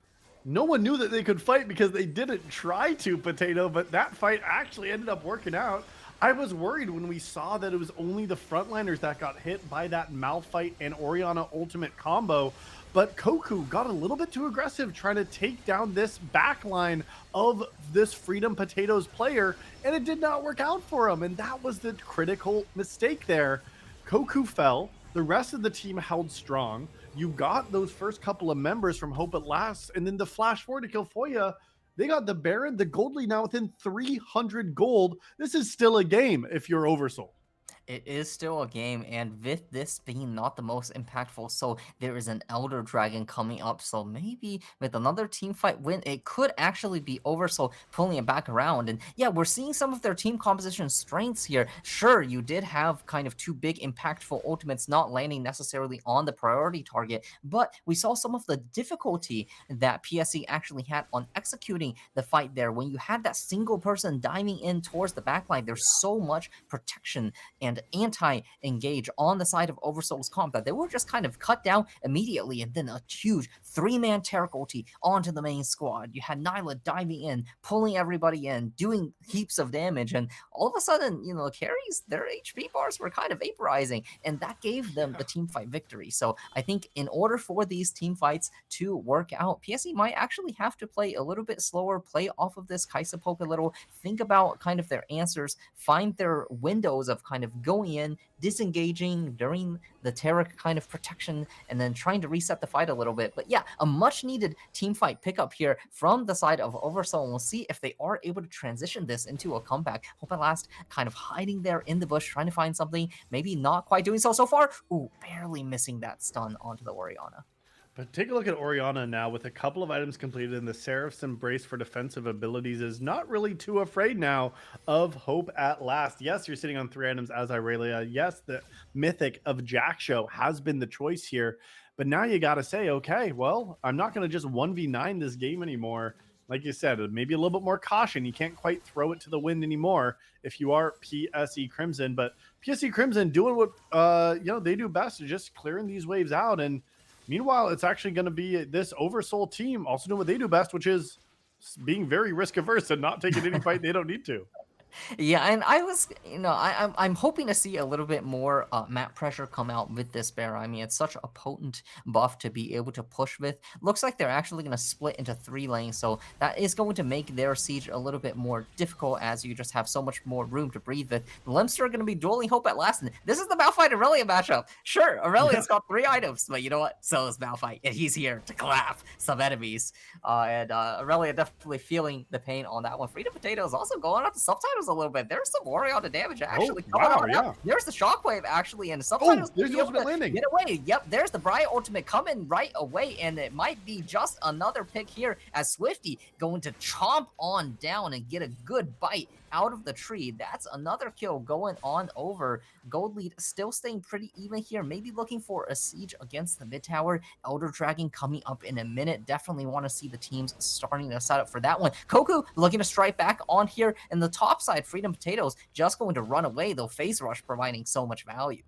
no one knew that they could fight because they didn't try to, Potato, but that fight actually ended up working out. I was worried when we saw that it was only the frontliners that got hit by that Malphite and Orianna ultimate combo, but Koku got a little bit too aggressive trying to take down this backline of this Freedom Potatoes player, and it did not work out for him, and that was the critical mistake there. Koku fell, the rest of the team held strong. You got those first couple of members from Hope at Last, and then the flash forward to kill Foya. They got the Baron, the gold lead now within 300 gold. This is still a game if you're Oversoul. It is still a game, and with this being not the most impactful, so there is an Elder Dragon coming up, so maybe with another team fight win, it could actually be Oversoul pulling it back around. And yeah, we're seeing some of their team composition strengths here. Sure, you did have kind of 2 big impactful ultimates not landing necessarily on the priority target, but we saw some of the difficulty that PSE actually had on executing the fight there. When you had that single person diving in towards the backline, there's so much protection and anti-engage on the side of Oversoul's comp that they were just kind of cut down immediately, and then a huge 3-man Tarek ulti onto the main squad. You had Nyla diving in, pulling everybody in, doing heaps of damage, and all of a sudden, you know, the carries, their HP bars were kind of vaporizing, and that gave them the team fight victory. So I think in order for these team fights to work out, PSE might actually have to play a little bit slower, play off of this Kaisa poke a little, think about kind of their answers, find their windows of kind of going in, disengaging during the Tarek kind of protection, and then trying to reset the fight a little bit. But yeah, a much needed team fight pickup here from the side of Oversoul, and we'll see if they are able to transition this into a comeback. Hope at Last kind of hiding there in the bush, trying to find something, maybe not quite doing so far. Ooh, barely missing that stun onto the Orianna. But take a look at Orianna now with a couple of items completed, and the Seraph's Embrace for defensive abilities is not really too afraid now of Hope at Last. Yes, you're sitting on 3 items as Irelia. Yes, the Mythic of Jack Show has been the choice here. But now you got to say, okay, well, I'm not going to just 1v9 this game anymore. Like you said, maybe a little bit more caution. You can't quite throw it to the wind anymore if you are PSE Crimson. But PSE Crimson doing what they do best, is just clearing these waves out. And meanwhile, it's actually going to be this Oversoul team also doing what they do best, which is being very risk averse and not taking any fight they don't need to. Yeah, and I was, I'm hoping to see a little bit more map pressure come out with this bear. I mean, it's such a potent buff to be able to push with. Looks like they're actually going to split into 3 lanes, so that is going to make their siege a little bit more difficult, as you just have so much more room to breathe with. The Lemster are going to be dueling Hope at Last, and this is the Malphite Aurelia matchup. Sure, Aurelia's got 3 items, but you know what? So is Malphite, and he's here to clap some enemies. And Aurelia definitely feeling the pain on that one. Freedom Potato is also going out to subtitles a little bit. There's some Orianna damage actually coming wow, on yeah. out. There's the shockwave actually, and subtitles there's the ultimate landing. Get away. Yep, there's the Briar ultimate coming right away, and it might be just another pick here as Swifty going to chomp on down and get a good bite out of the tree. That's another kill going on over. Gold lead still staying pretty even here. Maybe looking for a siege against the mid tower. Elder Dragon coming up in a minute. Definitely want to see the teams starting to set up for that one. Koku looking to strike back on here. And the top side, Freedom Potatoes just going to run away, though Face Rush providing so much value.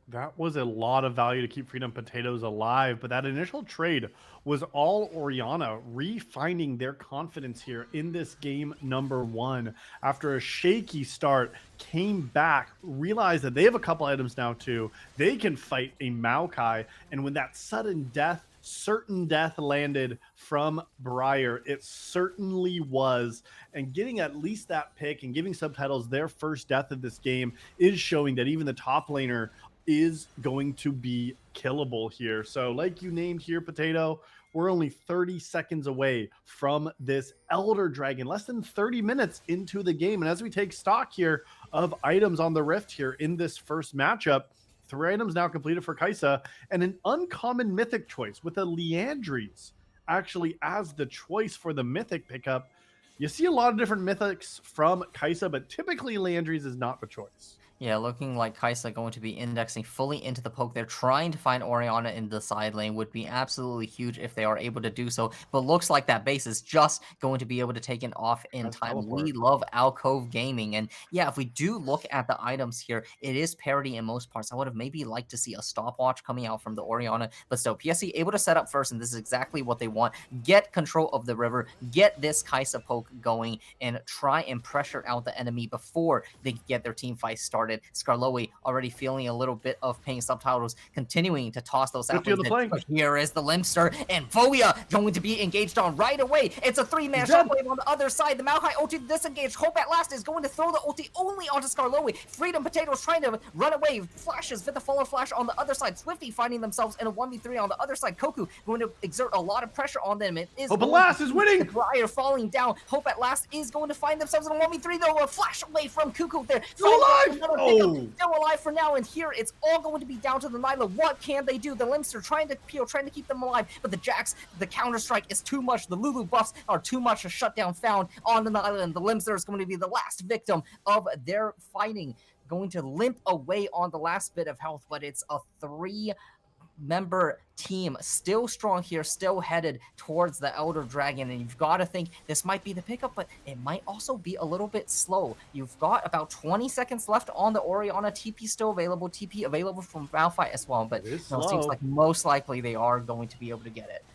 That was a lot of value to keep Freedom Potatoes alive, but that initial trade was all Orianna refining their confidence here in this game number 1. After a shaky start, came back, realized that they have a couple items now too. They can fight a Maokai, and when that sudden death, certain death landed from Briar, it certainly was. And getting at least that pick and giving Subtitles their first death of this game is showing that even the top laner is going to be killable here. So like you named here, Potato, we're only 30 seconds away from this Elder Dragon, less than 30 minutes into the game. And as we take stock here of items on the Rift here in this first matchup, 3 items now completed for Kaisa, and an uncommon mythic choice with a Leandries actually as the choice for the mythic pickup. You see a lot of different mythics from Kaisa, but typically Leandries is not the choice. Yeah, looking like Kaisa going to be indexing fully into the poke. They're trying to find Orianna in the side lane. Would be absolutely huge if they are able to do so. But looks like that base is just going to be able to take it off in That's time. teleport. We love Alcove Gaming. And yeah, if we do look at the items here, it is parity in most parts. I would have maybe liked to see a stopwatch coming out from the Orianna. But still, PSE able to set up first, and this is exactly what they want. Get control of the river, get this Kaisa poke going, and try and pressure out the enemy before they get their team fight started. Skarloey already feeling a little bit of pain. Subtitles continuing to toss those 50 on saplings the in. flank. But here is the Limster, and Voya going to be engaged on right away. It's a 3-man shockwave on the other side. The Maokai ulti disengaged. Hope at last is going to throw the ulti only onto Skarloey. Freedom Potatoes trying to run away. Flashes with the follow flash on the other side. Swifty finding themselves in a 1v3 on the other side. Koku going to exert a lot of pressure on them. It is Hope at last is winning. Briar falling down. Hope at last is going to find themselves in a 1v3 though. A flash away from Cuckoo there. Still alive! Oh. Still alive for now, and here it's all going to be down to the Nyla. What can they do? The Limster trying to peel, trying to keep them alive, but the Jax, the counter-strike is too much. The Lulu buffs are too much to shut down found on the Nyla, and the Limster is going to be the last victim of their fighting. Going to limp away on the last bit of health, but it's a 3-member team still strong here, still headed towards the Elder Dragon, and you've got to think this might be the pickup, but it might also be a little bit slow. You've got about 20 seconds left on the Orianna. TP still available, TP available from Malphite as well, but it seems like most likely they are going to be able to get it.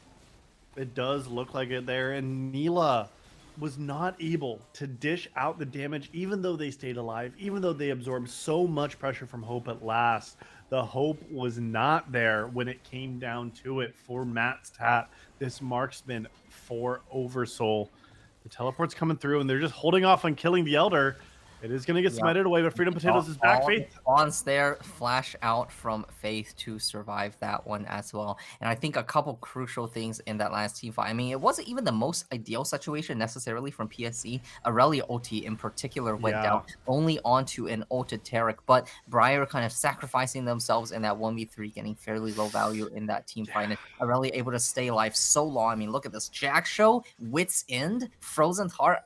It does look like it there, and Neela was not able to dish out the damage, even though they stayed alive, even though they absorbed so much pressure from Hope at last. The hope was not there when it came down to it for Matt's Tat, this marksman for Oversoul. The teleport's coming through, and they're just holding off on killing the Elder. It is going to get smited away, but Freedom Potatoes is back. Faith spawns there, flash out from Faith to survive that one as well. And I think a couple crucial things in that last team fight. I mean, it wasn't even the most ideal situation necessarily from PSE. Aurelia ulti in particular went down only onto an ulted Taric, but Briar kind of sacrificing themselves in that 1v3, getting fairly low value in that team fight. And Aurelia able to stay alive so long. I mean, look at this. Jack Show, Wit's End, Frozen Heart.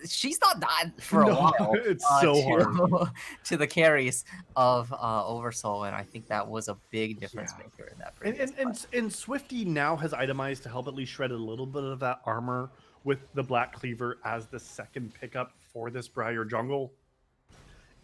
She's not died for a while. It's so hard to the carries of Oversoul, and I think that was a big difference maker in that. And Swifty now has itemized to help at least shred a little bit of that armor with the Black Cleaver as the second pickup for this Briar jungle.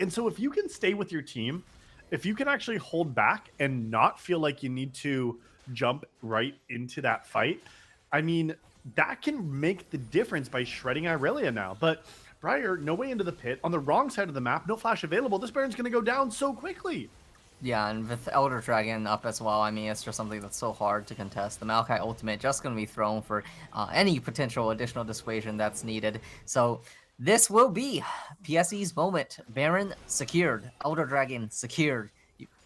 And so if you can stay with your team, if you can actually hold back and not feel like you need to jump right into that fight, I mean, that can make the difference by shredding Aurelia now. But Briar, no way into the pit, on the wrong side of the map, no flash available. This Baron's going to go down so quickly. Yeah, and with Elder Dragon up as well, I mean, it's just something that's so hard to contest. The Maokai ultimate just going to be thrown for any potential additional dissuasion that's needed. So this will be PSE's moment. Baron secured, Elder Dragon secured,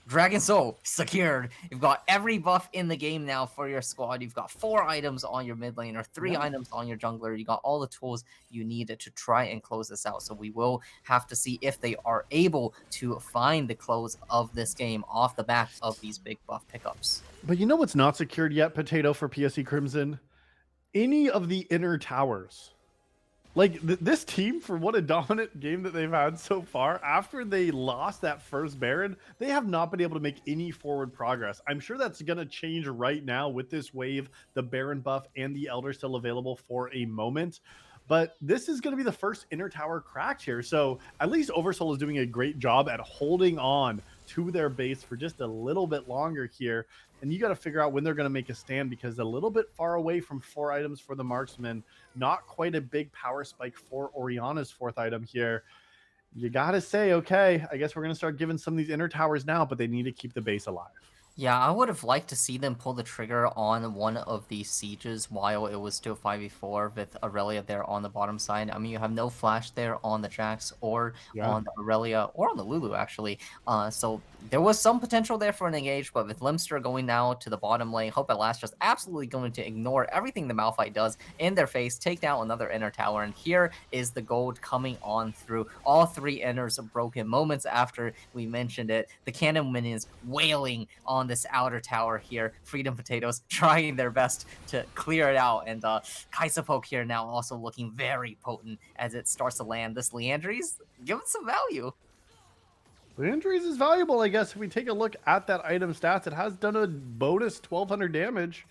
Dragon Soul secured. You've got every buff in the game now for your squad. You've got 4 items on your mid laner, 3 items on your jungler. You got all the tools you needed to try and close this out. So we will have to see if they are able to find the close of this game off the back of these big buff pickups. But you know what's not secured yet, Potato, for PSE Crimson? Any of the inner towers. Like, this team, for what a dominant game that they've had so far, after they lost that first Baron, they have not been able to make any forward progress. I'm sure that's going to change right now with this wave, the Baron buff and the Elder still available for a moment. But this is going to be the first inner tower cracked here. So at least Oversoul is doing a great job at holding on to their base for just a little bit longer here. And you got to figure out when they're going to make a stand, because a little bit far away from 4 items for the marksman, not quite a big power spike for Orianna's 4th item here. You got to say, okay, I guess we're going to start giving some of these inner towers now, but they need to keep the base alive. Yeah, I would have liked to see them pull the trigger on one of these sieges while it was still 5v4 with Aurelia there on the bottom side. I mean, you have no flash there on the Jax or Yeah. on the Aurelia or on the Lulu, actually. So there was some potential there for an engage, but with Limster going now to the bottom lane, Hope at Last just absolutely going to ignore everything the Malphite does in their face, take down another inner tower. And here is the gold coming on through. All three inners broken moments after we mentioned it. The cannon minions wailing on this outer tower here. Freedom Potatoes trying their best to clear it out. And Kaisapoke here now also looking very potent as it starts to land. This Leandries, give it some value. The injuries is valuable, I guess. If we take a look at that item stats, it has done a bonus 1200 damage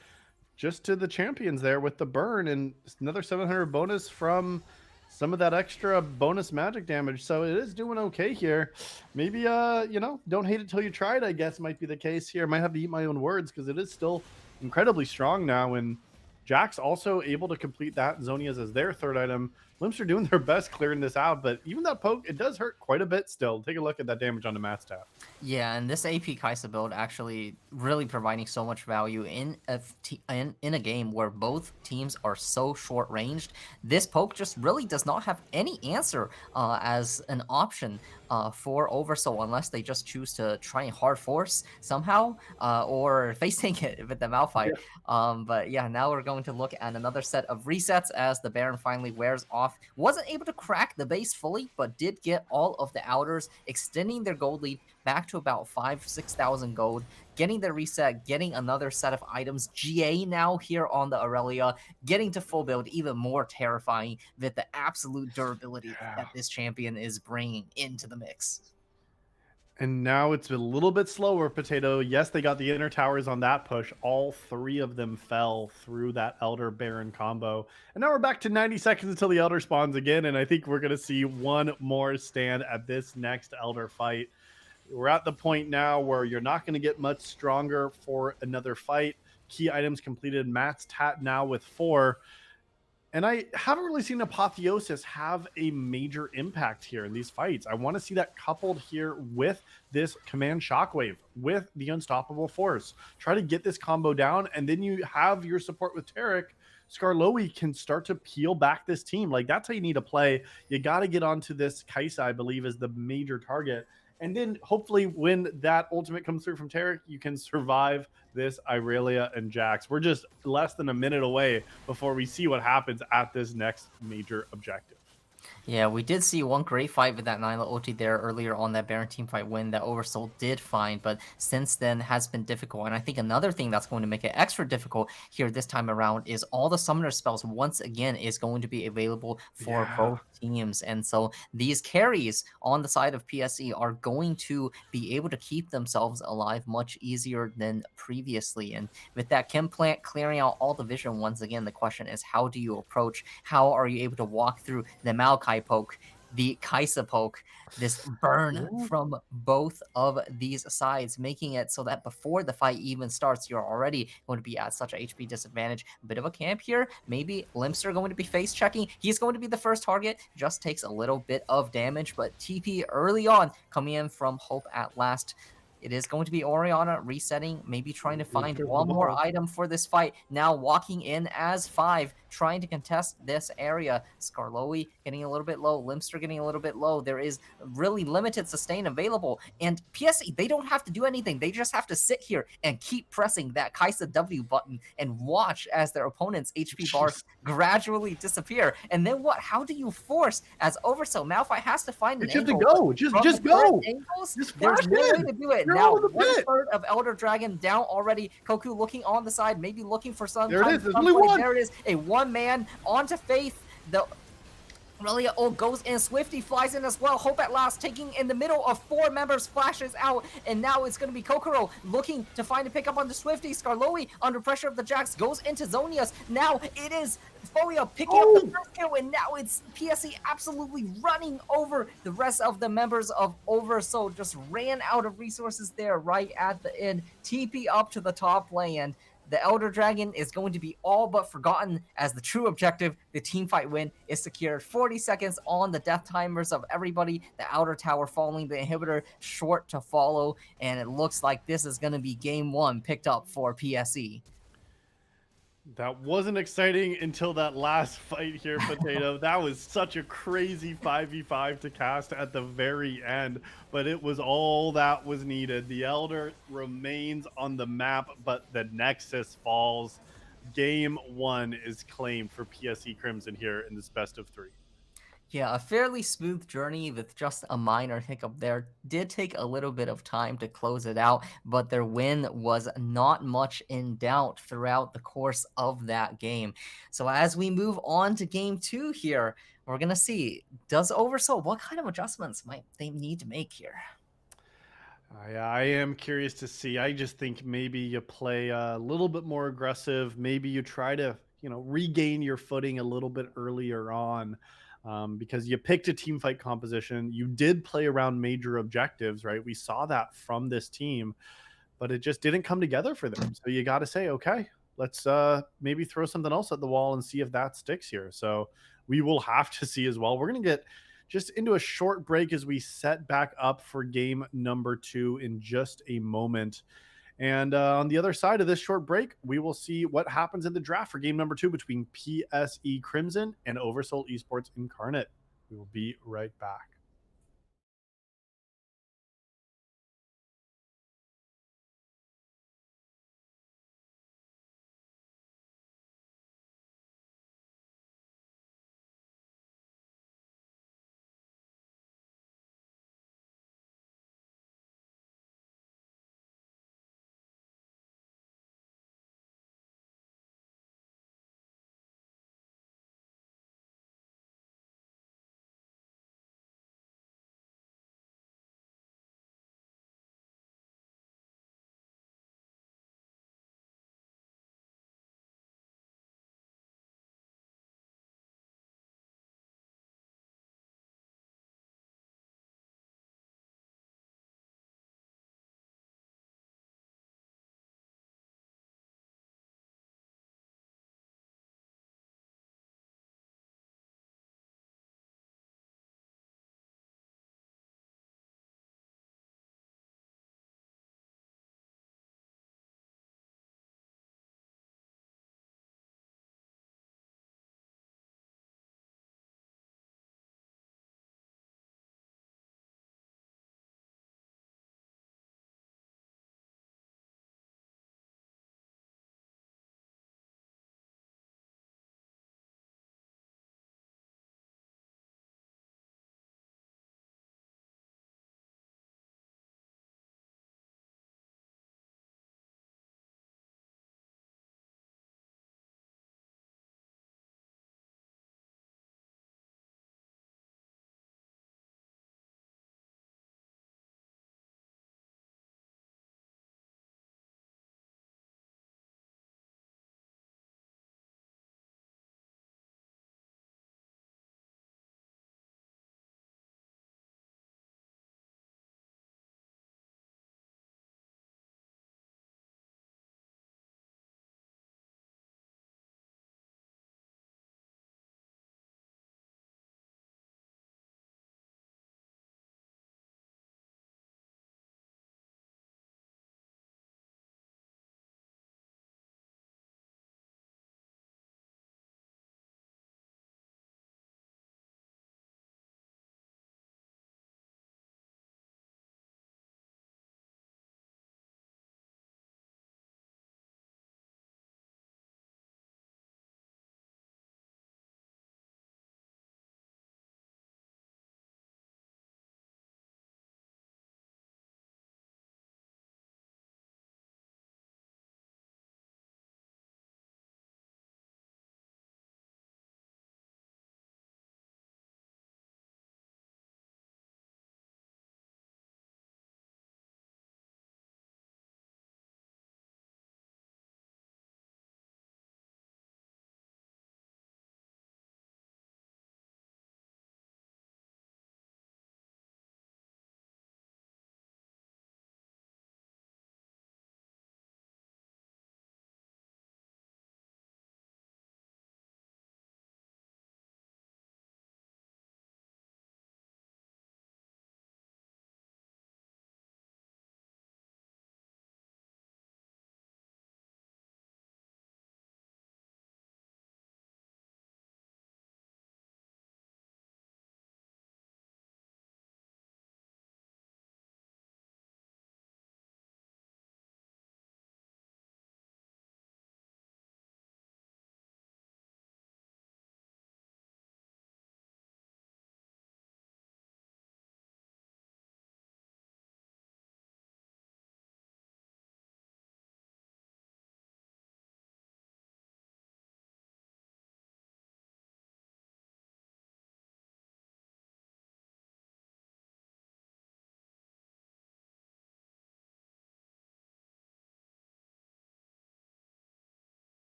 just to the champions there with the burn, and another 700 bonus from some of that extra bonus magic damage. So it is doing okay here. Maybe don't hate it till you try it, I guess might be the case here. Might have to eat my own words because it is still incredibly strong now. And Jack's also able to complete that. Zonia's as their third item. Limps are doing their best clearing this out, but even that poke, it does hurt quite a bit still. Take a look at that damage on the mat stat. Yeah, and this AP Kaisa build actually really providing so much value in in a game where both teams are so short ranged. This poke just really does not have any answer as an option for Oversoul unless they just choose to try and hard force somehow or facing it with the Malphite. But yeah, now we're going to look at another set of resets as the Baron finally wears off. Wasn't able to crack the base fully, but did get all of the outers, extending their gold lead back to about 6,000 gold, getting the reset, getting another set of items. GA now here on the Aurelia, getting to full build, even more terrifying with the absolute durability Yeah. that this champion is bringing into the mix. And now it's a little bit slower, Potato. Yes, they got the inner towers on that push. All three of them fell through that Elder Baron combo. And now we're back to 90 seconds until the Elder spawns again. And I think we're going to see one more stand at this next Elder fight. We're at the point now where you're not going to get much stronger for another fight. Key items completed. Matt's tat now with 4. And I haven't really seen Apotheosis have a major impact here in these fights. I want to see that coupled here with this Command Shockwave, with the Unstoppable Force. Try to get this combo down, and then you have your support with Tarek. Skarloey can start to peel back this team. Like, that's how you need to play. You got to get onto this Kaisa, I believe, is the major target. And then hopefully when that ultimate comes through from Tarek, you can survive this Irelia and Jax. We're just less than a minute away before we see what happens at this next major objective. Yeah, we did see one great fight with that Nyla ulti there earlier on that Baron team fight win that Oversoul did find, but since then has been difficult. And I think another thing that's going to make it extra difficult here this time around is all the summoner spells once again is going to be available for Yeah. both teams. And so these carries on the side of PSE are going to be able to keep themselves alive much easier than previously. And with that Chem plant clearing out all the vision once again, the question is how do you approach? How are you able to walk through the Maokai poke, the Kaisa poke, this burn from both of these sides, making it so that before the fight even starts, you're already going to be at such a HP disadvantage. A bit of a camp here. Maybe Limster going to be face checking. He's going to be the first target. Just takes a little bit of damage, but TP early on coming in from Hope at Last. It is going to be Orianna resetting, maybe trying to find one more item for this fight. Now walking in as 5, trying to contest this area. Skarloey getting a little bit low, Limster getting a little bit low. There is really limited sustain available. And PSE, they don't have to do anything. They just have to sit here and keep pressing that Kaisa W button and watch as their opponent's HP bars gradually disappear. And then what? How do you force as Oversoul? Malphite has to find an You have to angle. go. Just go. Angles, Just there's flash no way in. to do it. You're Now, all in the pit. 1/3 of Elder Dragon down already. Koku looking on the side, maybe looking for some There it kind is. of There's only play. one. There it is. A one-man onto Faith. The Aurelia goes in. Swifty flies in as well. Hope at Last taking in the middle of 4 members, flashes out, and now it's going to be Kokoro looking to find a pickup on the Swifty. Skarloey under pressure of the Jax goes into Zonia's. Now it is Folia picking up the first kill, and now it's PSE absolutely running over the rest of the members of Oversoul. Just ran out of resources there right at the end. TP up to the top lane. the Elder Dragon is going to be all but forgotten as the true objective, the team fight win, is secured. 40 seconds on the death timers of everybody. The outer tower falling, the inhibitor short to follow, and it looks like this is going to be game one picked up for PSE. That wasn't exciting until that last fight here, Potato. That was such a crazy 5v5 to cast at the very end, but it was all that was needed. The Elder remains on the map, but the Nexus falls. Game one is claimed for PSE Crimson here in this best of three. Yeah, a fairly smooth journey with just a minor hiccup there. Did take a little bit of time to close it out, but their win was not much in doubt throughout the course of that game. So as we move on to game two here, we're going to see, does Oversoul, what kind of adjustments might they need to make here? I am curious to see. I just think maybe you play a little bit more aggressive. Maybe you try to, regain your footing a little bit earlier on, because you picked a team fight composition. You did play around major objectives, right? We saw that from this team, but it just didn't come together for them. So you got to say, okay, let's maybe throw something else at the wall and see if that sticks here. So we will have to see as well. We're going to get just into a short break as we set back up for game number two in just a moment. And on the other side of this short break, we will see what happens in the draft for game number two between PSE Crimson and Oversoul Esports Incarnate. We will be right back.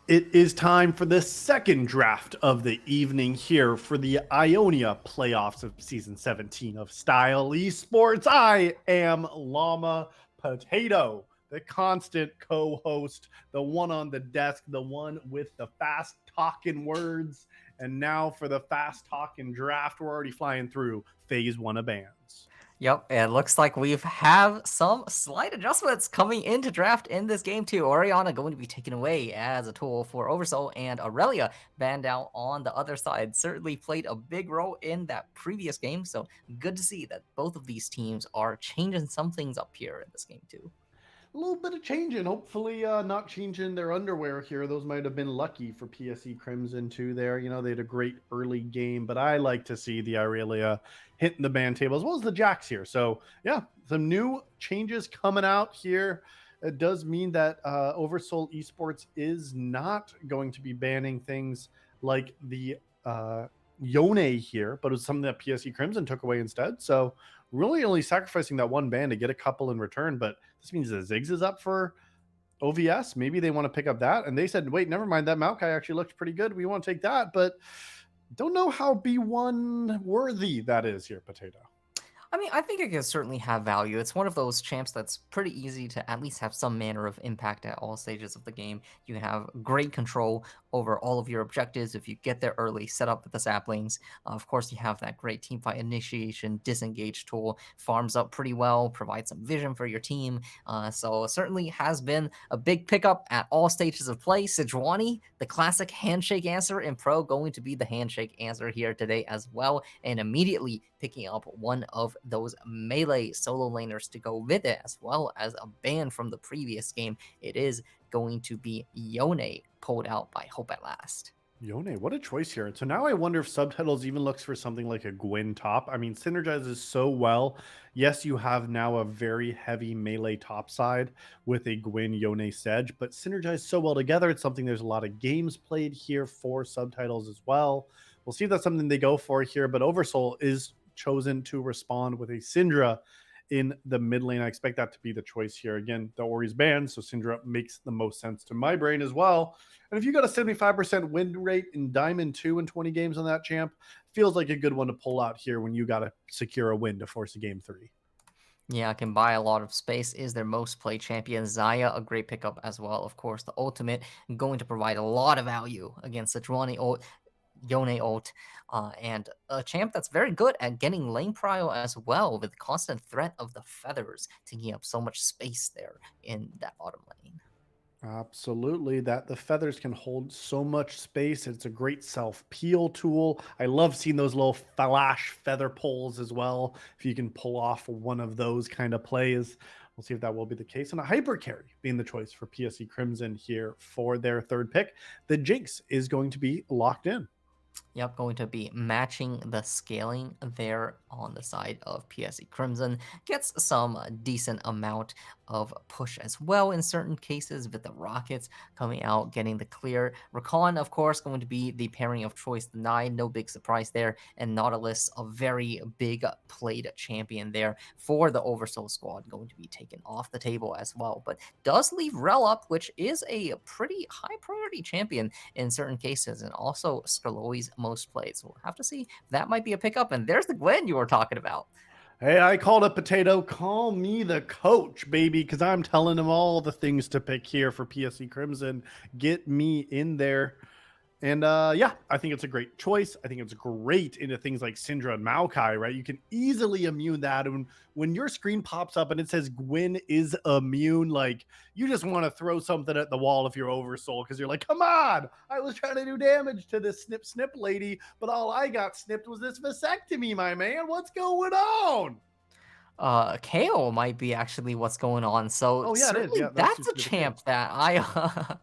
It is time for the second draft of the evening here for the Ionia playoffs of season 17 of Style Esports. I am Llama Potato, the constant co-host, the one on the desk, the one with the fast talking words. And now for the fast talking draft, we're already flying through phase one of bands. Yep, it looks like we've have some slight adjustments coming into draft in this game too. Oriana going to be taken away as a tool for Oversoul, and Aurelia banned out on the other side. Certainly played a big role in that previous game, so good to see that both of these teams are changing some things up here in this game too. A little bit of changing. Hopefully, not changing their underwear here. Those might have been lucky for PSE Crimson too. There, they had a great early game, but I like to see the Aurelia hitting the ban table as well as the Jacks here. So yeah, some new changes coming out here. It does mean that Oversoul Esports is not going to be banning things like the Yone here, but it was something that PSE Crimson took away instead. So really only sacrificing that one ban to get a couple in return, but this means that Ziggs is up for OVS. Maybe they want to pick up that. And they said, wait, never mind. That Maokai actually looked pretty good. We want to take that, but don't know how B1 worthy that is here, Potato. I mean, I think it can certainly have value. It's one of those champs that's pretty easy to at least have some manner of impact at all stages of the game. You can have great control over all of your objectives if you get there early, set up with the saplings. Of course, you have that great teamfight initiation, disengage tool, farms up pretty well, provides some vision for your team. So it certainly has been a big pickup at all stages of play. Sejuani, the classic handshake answer in pro, going to be the handshake answer here today as well, and immediately picking up one of those melee solo laners to go with it, as well as a ban from the previous game. It is going to be Yone, pulled out by Hope at Last. Yone, what a choice here. So now I wonder if Subtitles even looks for something like a Gwyn top. I mean, synergizes so well. Yes, you have now a very heavy melee top side with a Gwyn Yone Sedge, but synergize so well together. It's something there's a lot of games played here for Subtitles as well. We'll see if that's something they go for here, but Oversoul is chosen to respond with a Syndra in the mid lane. I expect that to be the choice here. Again, the Ori's banned, so Syndra makes the most sense to my brain as well. And if you got a 75% win rate in Diamond 2 in 20 games on that champ, feels like a good one to pull out here when you got to secure a win to force a game 3. Yeah, can buy a lot of space, is their most played champion. Xayah, a great pickup as well. Of course, the ultimate going to provide a lot of value against the Yone ult, and a champ that's very good at getting lane prio as well, with the constant threat of the feathers taking up so much space there in that bottom lane. Absolutely, that the feathers can hold so much space. It's a great self-peel tool. I love seeing those little flash feather pulls as well. If you can pull off one of those kind of plays, we'll see if that will be the case. And a hyper carry being the choice for PSE Crimson here for their third pick. The Jinx is going to be locked in. Yep, going to be matching the scaling there on the side of PSE Crimson. Gets some decent amount of push as well in certain cases, with the Rockets coming out, getting the clear. Rakan, of course, going to be the pairing of choice denied. No big surprise there. And Nautilus, a very big played champion there for the Oversoul squad, going to be taken off the table as well. But does leave Rel up, which is a pretty high priority champion in certain cases, and also Skarloey's most played. So we'll have to see if that might be a pickup. And there's the Gwen you were talking about. Hey, I called a Potato. Call me the coach, baby, because I'm telling him all the things to pick here for PSE Crimson. Get me in there. And yeah, I think it's a great choice. I think it's great into things like Syndra and Maokai, right? You can easily immune that. And when your screen pops up and it says Gwyn is immune, like you just want to throw something at the wall if you're Oversoul, because you're like, come on, I was trying to do damage to this snip lady, but all I got snipped was this vasectomy, my man. What's going on? KO might be actually what's going on. So Oh yeah, it is. certainly Yeah, that that's seems a to be the champ case. that I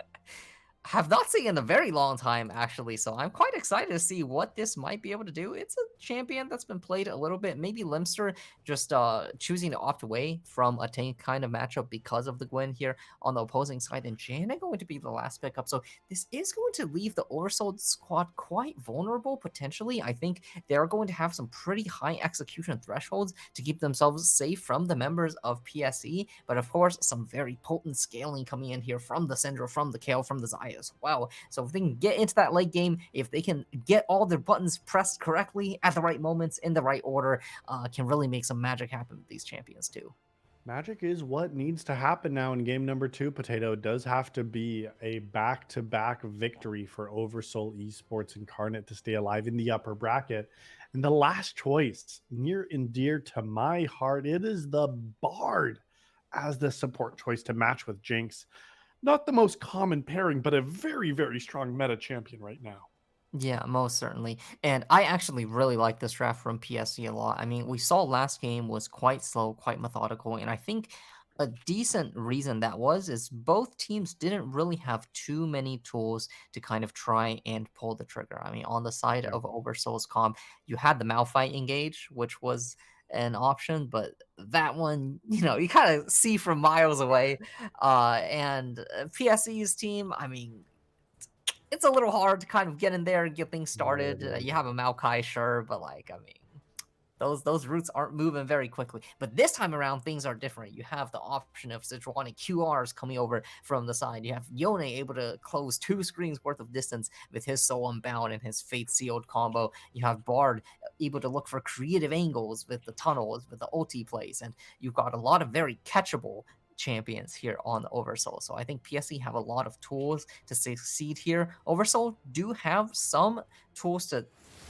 have not seen in a very long time, actually. So I'm quite excited to see what this might be able to do. It's a champion that's been played a little bit. Maybe Limster just choosing to opt away from a tank kind of matchup because of the Gwen here on the opposing side. And Jaina going to be the last pickup. So this is going to leave the Oversoul squad quite vulnerable, potentially. I think they're going to have some pretty high execution thresholds to keep themselves safe from the members of PSE. But of course, some very potent scaling coming in here from the Syndra, from the Kale, from the Xayah play as well. So if they can get into that late game, if they can get all their buttons pressed correctly at the right moments in the right order, can really make some magic happen with these champions too. Magic is what needs to happen now in game number two. Potato, it does have to be a back-to-back victory for Oversoul Esports Incarnate to stay alive in the upper bracket. And the last choice, near and dear to my heart, it is the Bard as the support choice to match with Jinx. Not the most common pairing, but a very, very strong meta champion right now. Yeah, most certainly. And I actually really like this draft from PSE a lot. I mean, we saw last game was quite slow, quite methodical, and I think a decent reason that was is both teams didn't really have too many tools to kind of try and pull the trigger. I mean, on the side Yeah. of Oversoul's comp, you had the Malphite engage, which was an option, but that one, you kind of see from miles away. And PSE's team, I mean, it's a little hard to kind of get in there and get things started. Very. You have a Maokai, sure, but like, I mean, those routes aren't moving very quickly. But this time around, things are different. You have the option of Sejuani QRs coming over from the side. You have Yone able to close 2 screens worth of distance with his Soul Unbound and his Fate Sealed combo. You have Bard able to look for creative angles with the tunnels, with the ulti plays, and you've got a lot of very catchable champions here on Oversoul. So I think PSE have a lot of tools to succeed here. Oversoul do have some tools to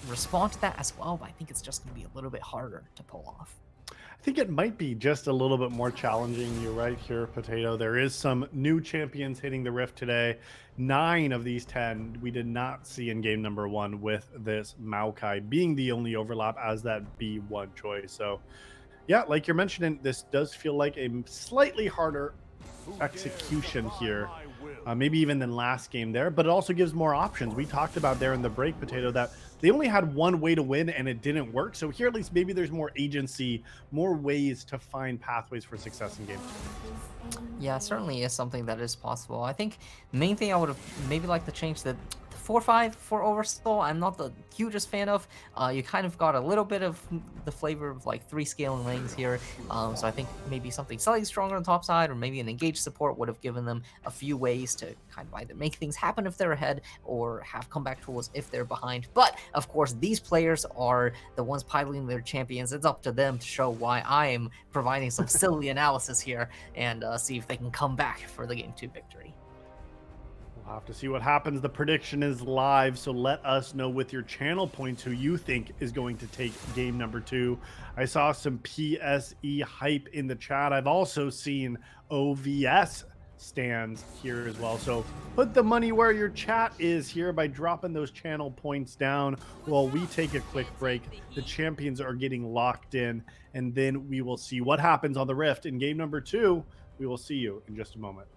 respond to that as well, but I think it's just going to be a little bit harder to pull off. I think it might be just a little bit more challenging. You're right here, Potato. There is some new champions hitting the Rift today. 9 of these 10 we did not see in game number 1, with this Maokai being the only overlap as that B1 choice. So yeah, like you're mentioning, this does feel like a slightly harder execution here, maybe even than last game there, but it also gives more options. We talked about there in the break, Potato, that they only had one way to win and it didn't work. So here, at least, maybe there's more agency, more ways to find pathways for success in game two. Yeah, certainly is something that is possible. I think the main thing I would have maybe liked to change the 4-5 for Oversoul. I'm not the hugest fan of. You kind of got a little bit of the flavor of like 3 scaling lanes here. So I think maybe something slightly stronger on the top side, or maybe an engaged support would have given them a few ways to kind of either make things happen if they're ahead or have comeback tools if they're behind. But of course, these players are the ones piloting their champions. It's up to them to show why I am providing some silly analysis here and see if they can come back for the game 2 victory. We'll have to see what happens. The prediction is live, so let us know with your channel points who you think is going to take game number 2. I saw some PSE hype in the chat. I've also seen OVS stands here as well. So put the money where your chat is here by dropping those channel points down while we take a quick break. The champions are getting locked in, and then we will see what happens on the Rift in game number 2. We will see you in just a moment.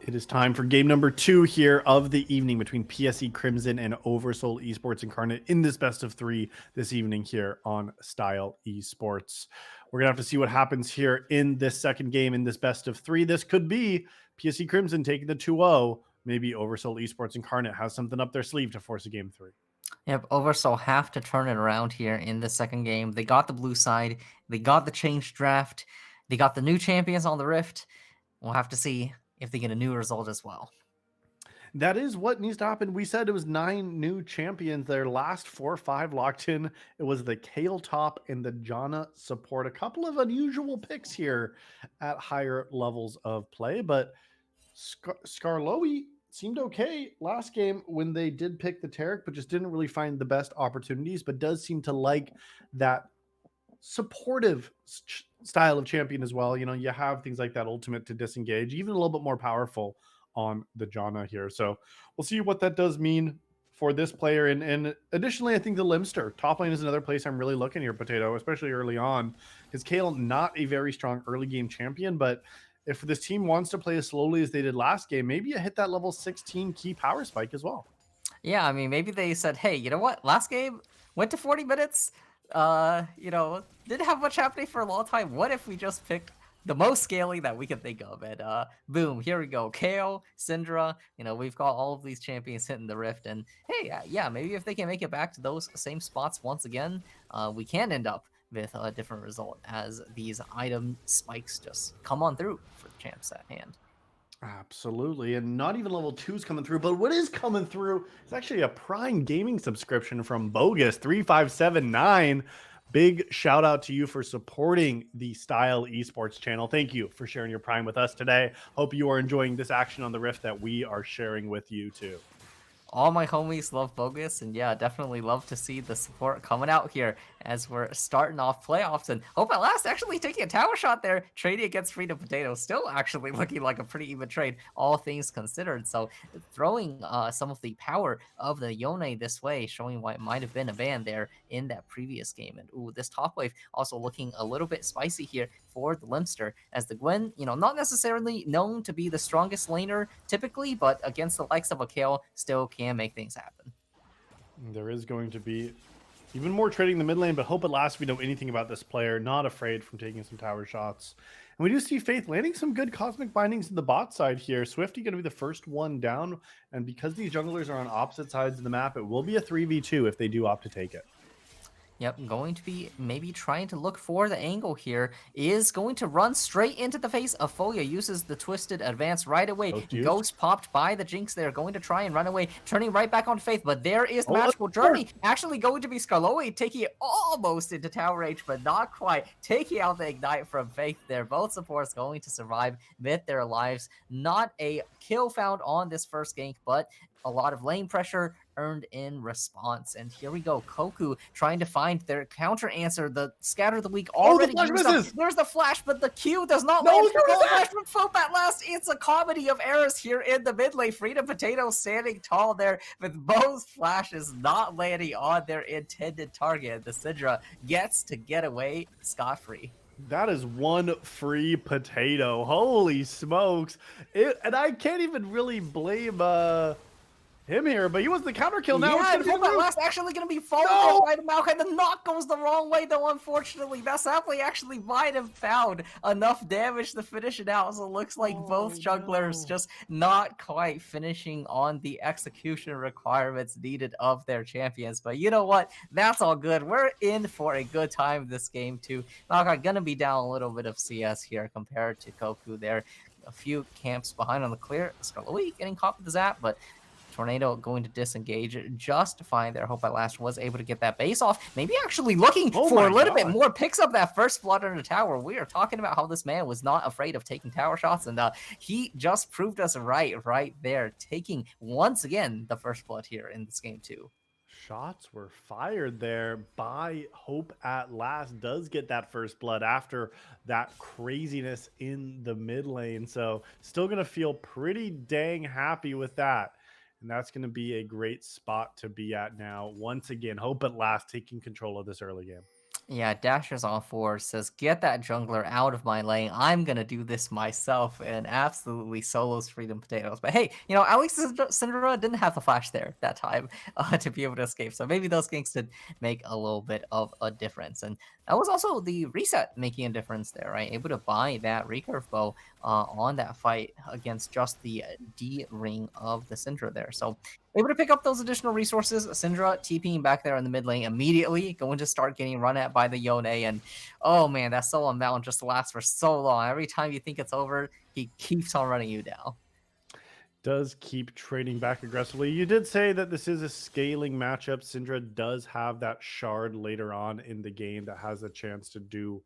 It is time for game number 2 here of the evening between PSE Crimson and Oversoul Esports Incarnate in this best of 3 this evening here on Style Esports. We're going to have to see what happens here in this second game in this best of 3. This could be PSE Crimson taking the 2-0. Maybe Oversoul Esports Incarnate has something up their sleeve to force a game 3. Yep, Oversoul have to turn it around here in the second game. They got the blue side. They got the change draft. They got the new champions on the Rift. We'll have to see if they get a new result as well. That is what needs to happen. We said it was 9 new champions. Their last 4 or 5 locked in. It was the Kale Top and the Janna support. A couple of unusual picks here at higher levels of play, but Skarloey seemed okay last game when they did pick the Tarek, but just didn't really find the best opportunities, but does seem to like that supportive style of champion as well. You know, you have things like that ultimate to disengage, even a little bit more powerful on the Janna here. So we'll see what that does mean for this player. And additionally, I think the Limster top lane is another place I'm really looking here, Potato, especially early on, because Kale not a very strong early game champion, but if this team wants to play as slowly as they did last game, maybe you hit that level 16 key power spike as well. Yeah, I mean, maybe they said, hey, you know what? Last game went to 40 minutes. Didn't have much happening for a long time. What if we just picked the most scaling that we can think of? And boom, here we go. Kale, Syndra, we've got all of these champions hitting the Rift. And hey, yeah, maybe if they can make it back to those same spots once again, we can end up with a different result as these item spikes just come on through for the champs at hand. Absolutely. And not even level 2 is coming through, but what is coming through is actually a Prime Gaming subscription from Bogus3579. Big shout out to you for supporting the Style Esports channel. Thank you for sharing your Prime with us today. Hope you are enjoying this action on the Rift that we are sharing with you too. All my homies love Bogus, and yeah, definitely love to see the support coming out here as we're starting off playoffs. And Hope at Last actually taking a tower shot there, trading against Freedom Potato, still actually looking like a pretty even trade, all things considered. So throwing some of the power of the Ionia this way, showing why it might have been a ban there in that previous game. And ooh, this top wave also looking a little bit spicy here for the Limster, as the Gwen, not necessarily known to be the strongest laner typically, but against the likes of a Kale, still can make things happen. There is going to be even more trading in the mid lane, but Hope at Last we know anything about this player, not afraid from taking some tower shots. And we do see Faith landing some good cosmic bindings in the bot side here. Swifty going to be the first one down, and because these junglers are on opposite sides of the map, it will be a 3v2 if they do opt to take it. Yep, going to be maybe trying to look for the angle here. Is going to run straight into the face of Folia. Uses the twisted advance right away. Ghost popped by the Jinx there. Going to try and run away. Turning right back on Faith. But there is Magical Journey. Actually going to be Skarloey. Taking it almost into Tower H, but not quite. Taking out the Ignite from Faith there. Both supports going to survive with their lives. Not a kill found on this first gank, but a lot of lane pressure earned in response. And here we go. Koku trying to find their counter answer. The scatter of the week already used up. There's the flash, but the Q does not land. Flash from Fope at Last. It's a comedy of errors here in the mid lane. Freedom Potato standing tall there with both flashes not landing on their intended target. The Syndra gets to get away scot-free. That is one free potato. Holy smokes. And I can't even really blame him here, but he was the counter kill now. Yeah, Hope at Last actually going to be followed by the Maokai. The knock goes the wrong way, though, unfortunately. That Sapling actually might have found enough damage to finish it out, so it looks like both junglers just not quite finishing on the execution requirements needed of their champions. But you know what? That's all good. We're in for a good time this game, too. Maokai going to be down a little bit of CS here compared to Koku there. A few camps behind on the clear. Skarloey getting caught with the zap, but Tornado going to disengage just fine there. Hope at Last was able to get that base off. Maybe actually looking for a little bit more. Picks up that first blood under the tower. We are talking about how this man was not afraid of taking tower shots, and he just proved us right there, taking once again the first blood here in this game too. Shots were fired there by Hope at Last. Does get that first blood after that craziness in the mid lane. So still going to feel pretty dang happy with that. And that's going to be a great spot to be at now. Once again, Hope at Last taking control of this early game. Yeah, Dasher's on forward says, "Get that jungler out of my lane. I'm gonna do this myself," and absolutely solos Freedom Potatoes. But hey, at least Syndra didn't have the flash there that time to be able to escape. So maybe those ganks did make a little bit of a difference. And that was also the reset making a difference there, right? Able to buy that recurve bow on that fight against just the D ring of the Syndra there. So able to pick up those additional resources. Syndra TPing back there in the mid lane immediately, going to start getting run at by the Yone. And oh man, that solo mountain just lasts for so long. Every time you think it's over, he keeps on running you down. Does keep trading back aggressively. You did say that this is a scaling matchup. Syndra does have that shard later on in the game that has a chance to do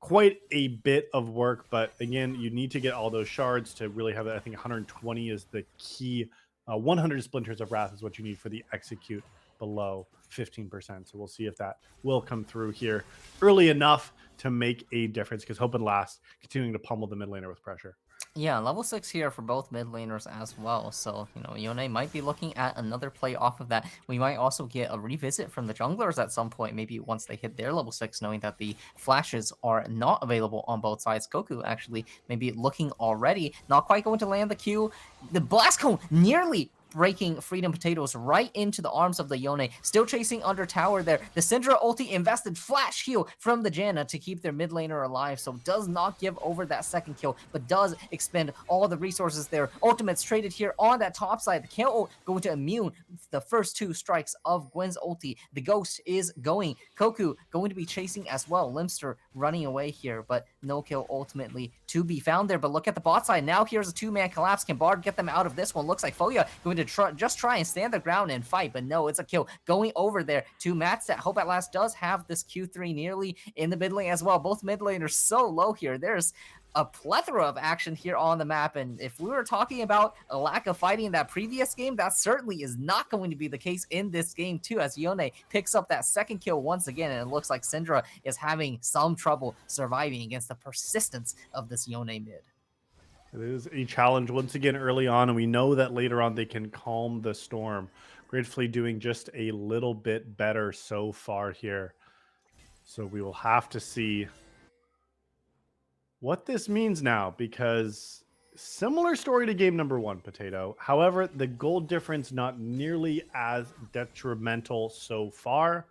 quite a bit of work. But again, you need to get all those shards to really have it. I think 120 is the key. 100 splinters of wrath is what you need for the execute below 15%. So we'll see if that will come through here early enough to make a difference, because Hope and Last continuing to pummel the mid laner with pressure. Yeah, level 6 here for both mid laners as well. So, Yone might be looking at another play off of that. We might also get a revisit from the junglers at some point, maybe once they hit their level 6, knowing that the flashes are not available on both sides. Goku actually maybe looking already, not quite going to land the Q. The Blast Cone nearly breaking Freedom Potatoes right into the arms of the Yone. Still chasing under tower there. The Syndra ulti invested flash heal from the Janna to keep their mid laner alive, so does not give over that second kill, but does expend all the resources there. Ultimates traded here on that top side. The KO going to immune the first two strikes of Gwen's ulti. The Ghost is going. Koku going to be chasing as well. Limster running away here, but no kill ultimately to be found there. But look at the bot side. Now here's a two-man collapse. Can Bard get them out of this one? Looks like Foya going to just try and stand the ground and fight, but no, it's a kill. Going over there to Matstat. Hope at Last does have this Q3 nearly in the mid lane as well. Both mid laners so low here. There's a plethora of action here on the map, and if we were talking about a lack of fighting in that previous game, that certainly is not going to be the case in this game too, as Yone picks up that second kill once again, and it looks like Syndra is having some trouble surviving against the persistence of this Yone mid. It is a challenge once again early on, and we know that later on they can calm the storm. Gratefully doing just a little bit better so far here. So we will have to see what this means now, because similar story to game number one, Potato. However, the gold difference not nearly as detrimental so far,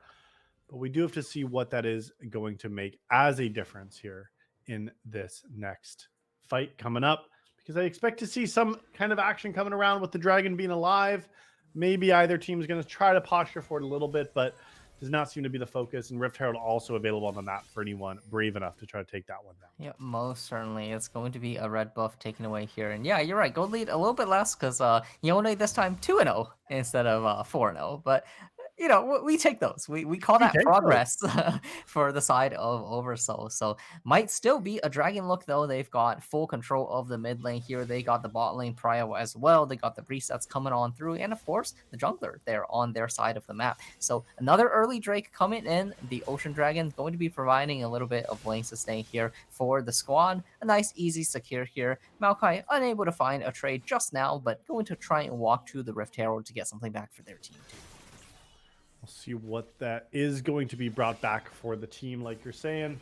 but we do have to see what that is going to make as a difference here in this next fight coming up, because I expect to see some kind of action coming around with the dragon being alive. Maybe either team is going to try to posture for it a little bit, but does not seem to be the focus. And Rift Herald also available on the map for anyone brave enough to try to take that one down. Yeah, most certainly. It's going to be a red buff taken away here. And yeah, you're right. Gold lead a little bit less because Yone this time 2-0 instead of 4-0. But we take those. We call We that take those. progress for the side of Oversoul. So might still be a dragon look though. They've got full control of the mid lane here. They got the bot lane prio as well. They got the resets coming on through, and of course the jungler there on their side of the map. So another early Drake coming in. The Ocean Dragon going to be providing a little bit of lane sustain here for the squad. A nice easy secure here. Maokai unable to find a trade just now, but going to try and walk to the Rift Herald to get something back for their team too. We'll see what that is going to be brought back for the team. Like you're saying,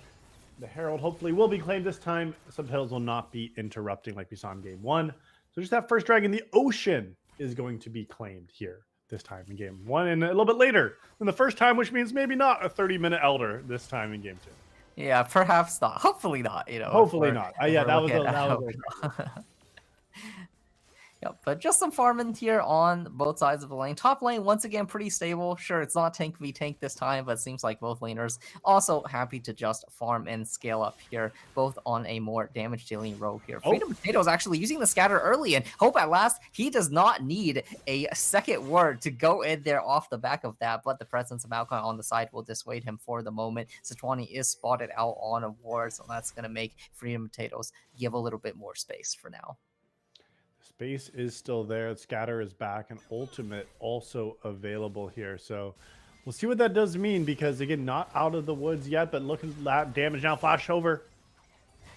the Herald hopefully will be claimed this time. Subtitles will not be interrupting like we saw in game one. So just that first dragon, the Ocean, is going to be claimed here this time in game one, and a little bit later than the first time, which means maybe not a 30-minute Elder this time in game two. Yeah, perhaps not. Hopefully not. Hopefully not. Yeah, that was Yep, but just some farming here on both sides of the lane. Top lane, once again, pretty stable. Sure, it's not tank v tank this time, but it seems like both laners also happy to just farm and scale up here, both on a more damage-dealing row here. Freedom Potatoes actually using the scatter early, and Hope at Last, he does not need a second word to go in there off the back of that, but the presence of Alcon on the side will dissuade him for the moment. Sejuani is spotted out on a ward, so that's going to make Freedom Potatoes give a little bit more space for now. Space is still there. Scatter is back, and Ultimate also available here. So we'll see what that does mean, because again, not out of the woods yet, but looking at that damage now. Flash over.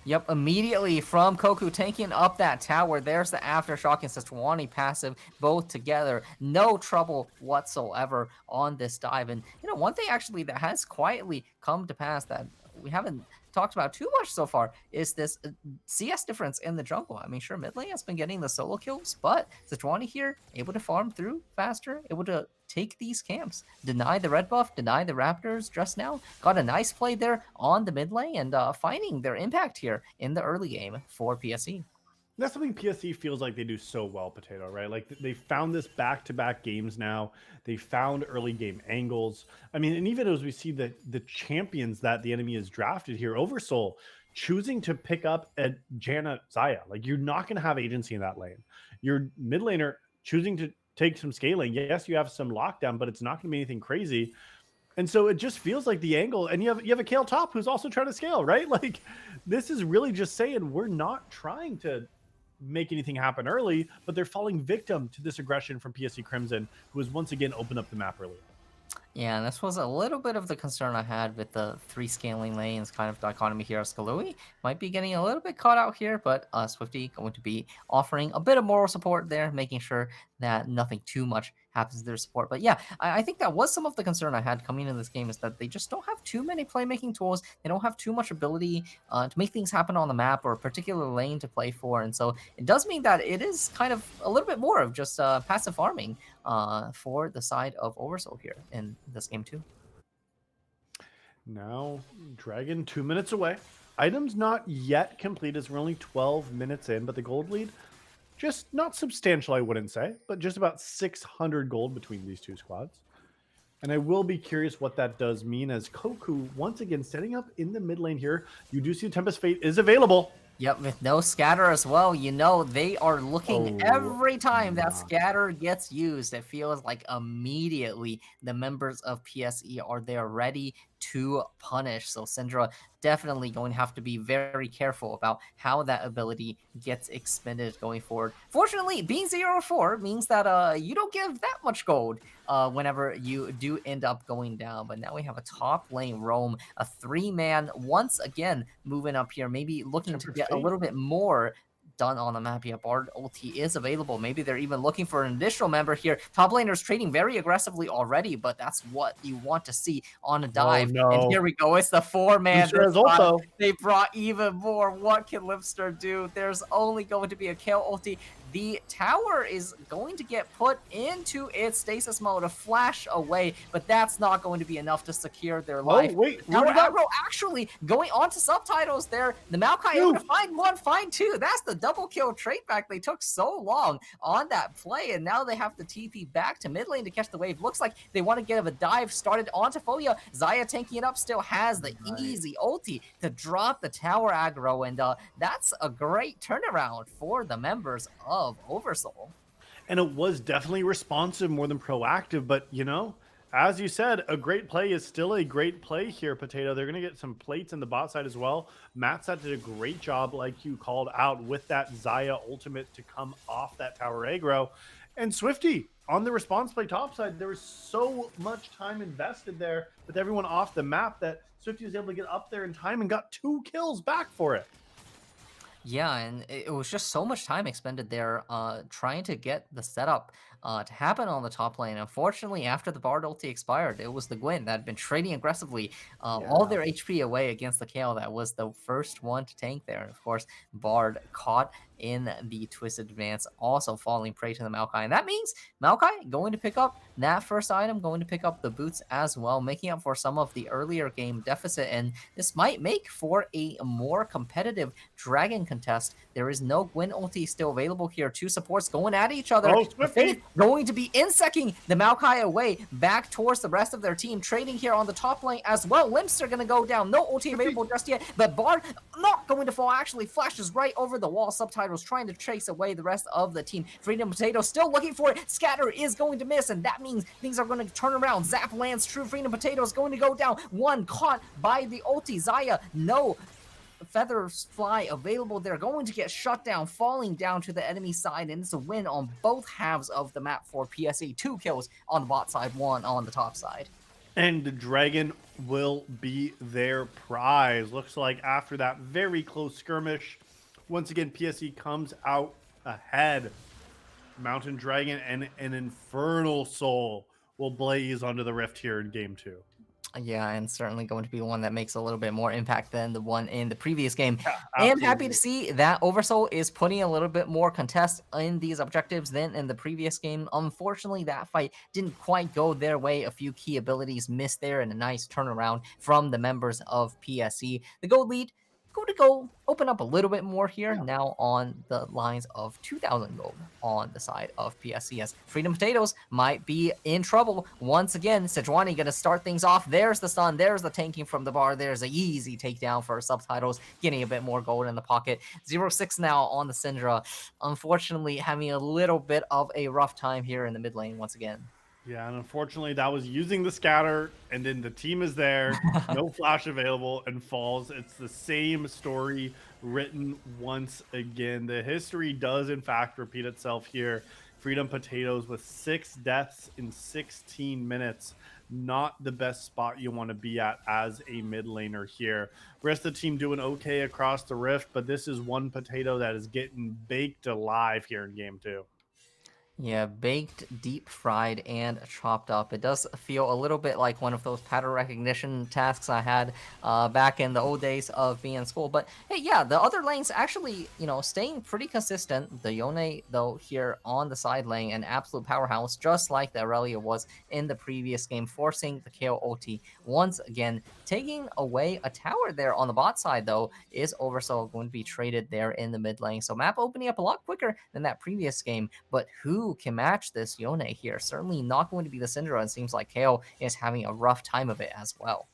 Yep, immediately from Koku tanking up that tower. There's the Aftershock and Sejuani passive both together. No trouble whatsoever on this dive. And, one thing actually that has quietly come to pass that we haven't talked about too much so far is this CS difference in the jungle. I mean, sure, mid lane has been getting the solo kills, but Sejuani here able to farm through faster, able to take these camps, deny the red buff, deny the Raptors just now. Got a nice play there on the mid lane and finding their impact here in the early game for PSE. That's something PSE feels like they do so well, Potato, right? Like they found this back-to-back games now. They found early game angles. I mean, and even as we see the champions that the enemy has drafted here, Oversoul choosing to pick up a Janna Zaya. Like you're not going to have agency in that lane. Your mid laner choosing to take some scaling. Yes, you have some lockdown, but it's not going to be anything crazy. And so it just feels like the angle, and you have a Kale top who's also trying to scale, right? Like this is really just saying we're not trying to make anything happen early, but they're falling victim to this aggression from PSE Crimson, who has once again opened up the map early. Yeah, and this was a little bit of the concern I had with the 3 scaling lanes kind of dichotomy here. Skalui might be getting a little bit caught out here, but Swifty going to be offering a bit of moral support there, making sure that nothing too much happens to their support. But yeah, I think that was some of the concern I had coming into this game is that they just don't have too many playmaking tools. They don't have too much ability to make things happen on the map or a particular lane to play for. And so it does mean that it is kind of a little bit more of just passive farming for the side of Oversoul here in this game too. Now, Dragon 2 minutes away. Items not yet complete as we're only 12 minutes in, but the gold lead, just not substantial, I wouldn't say, but just about 600 gold between these two squads. And I will be curious what that does mean as Koku, once again, setting up in the mid lane here. You do see Tempest Fate is available. Yep, with no scatter as well, they are looking every time that scatter gets used. It feels like immediately the members of PSE are there ready to punish. So Syndra definitely going to have to be very careful about how that ability gets expended going forward. Fortunately, being 0-4 means that you don't give that much gold whenever you do end up going down. But now we have a top lane roam, a 3-man once again moving up here, maybe looking to get a little bit more done on the map. Yeah, Bard ulti is available. Maybe they're even looking for an additional member here. Top laners trading very aggressively already, but that's what you want to see on a dive. Oh, no. And here we go. It's the 4-man. Also. They brought even more. What can Lipster do? There's only going to be a Kale ulti. The tower is going to get put into its stasis mode, a flash away, but that's not going to be enough to secure their life. Oh, wait. Tower aggro actually going on to subtitles there. The Maokai able to find one, find two. That's the double kill trade back. They took so long on that play, and now they have to TP back to mid lane to catch the wave. Looks like they want to get a dive started onto Folia. Xayah tanking it up still has the easy ulti to drop the tower aggro, and that's a great turnaround for the members of Oversoul. And it was definitely responsive more than proactive, but as you said, a great play is still a great play here, Potato. They're going to get some plates in the bot side as well. Matsat did a great job, like you called out, with that Xayah ultimate to come off that tower aggro. And Swifty on the response play top side, there was so much time invested there with everyone off the map that Swifty was able to get up there in time and got 2 kills back for it. Yeah, and it was just so much time expended there trying to get the setup to happen on the top lane. Unfortunately, after the Bard ulti expired, it was the Gwyn that had been trading aggressively all their HP away against the Kale that was the first one to tank there. And of course, Bard caught in the Twisted Advance, also falling prey to the Maokai. And that means Maokai going to pick up that first item, going to pick up the boots as well, making up for some of the earlier game deficit. And this might make for a more competitive Dragon contest. There is no Gwyn ulti still available here. 2 supports going at each other. Faith going to be insecting the Maokai away back towards the rest of their team, trading here on the top lane as well. Limpster going to go down. No ulti available just yet, but Bard not going to fall. Actually flashes right over the wall. Subtitles trying to chase away the rest of the team. Freedom Potato still looking for it. Scatter is going to miss, and that means things are going to turn around. Zap lands true. Freedom Potato is going to go down. One caught by the ulti. Xayah, no feathers fly available. They're going to get shut down, falling down to the enemy side, and it's a win on both halves of the map for PSE. 2 kills on the bot side, 1 on the top side. And the Dragon will be their prize. Looks like after that very close skirmish, once again, PSE comes out ahead. Mountain Dragon and an Infernal Soul will blaze onto the Rift here in game two. Yeah, and certainly going to be one that makes a little bit more impact than the one in the previous game. Yeah, And happy to absolutely. see that Oversoul is putting a little bit more contest in these objectives than in the previous game. Unfortunately, that fight didn't quite go their way. A few key abilities missed there and a nice turnaround from the members of PSE. The gold lead going to go open up a little bit more here Yeah. now on the lines of 2,000 gold on the side of PSCS. Freedom Potatoes might be in trouble once again. Sejuani going to start things off. There's the stun. There's the tanking from the bar. There's an easy takedown for subtitles, getting a bit more gold in the pocket. 0-6 now on the Syndra. Unfortunately, having a little bit of a rough time here in the mid lane once again. Yeah, and unfortunately, that was using the scatter, and then the team is there, no flash available, and falls. It's the same story written once again. The history does, in fact, repeat itself here. Freedom Potatoes with 6 deaths in 16 minutes. Not the best spot you want to be at as a mid laner here. Rest of the team doing okay across the rift, but this is one potato that is getting baked alive here in game two. Yeah, baked, deep fried, and chopped up. It does feel a little bit like one of those pattern recognition tasks I had back in the old days of being in school. But hey, yeah, the other lanes actually, staying pretty consistent. The Yone, though, here on the side lane, an absolute powerhouse, just like the Aurelia was in the previous game, forcing the KO ulti once again. Taking away a tower there on the bot side, though, is Oversoul going to be traded there in the mid lane. So map opening up a lot quicker than that previous game. But who can match this Yone here? Certainly not going to be the Syndra, and seems like KO is having a rough time of it as well.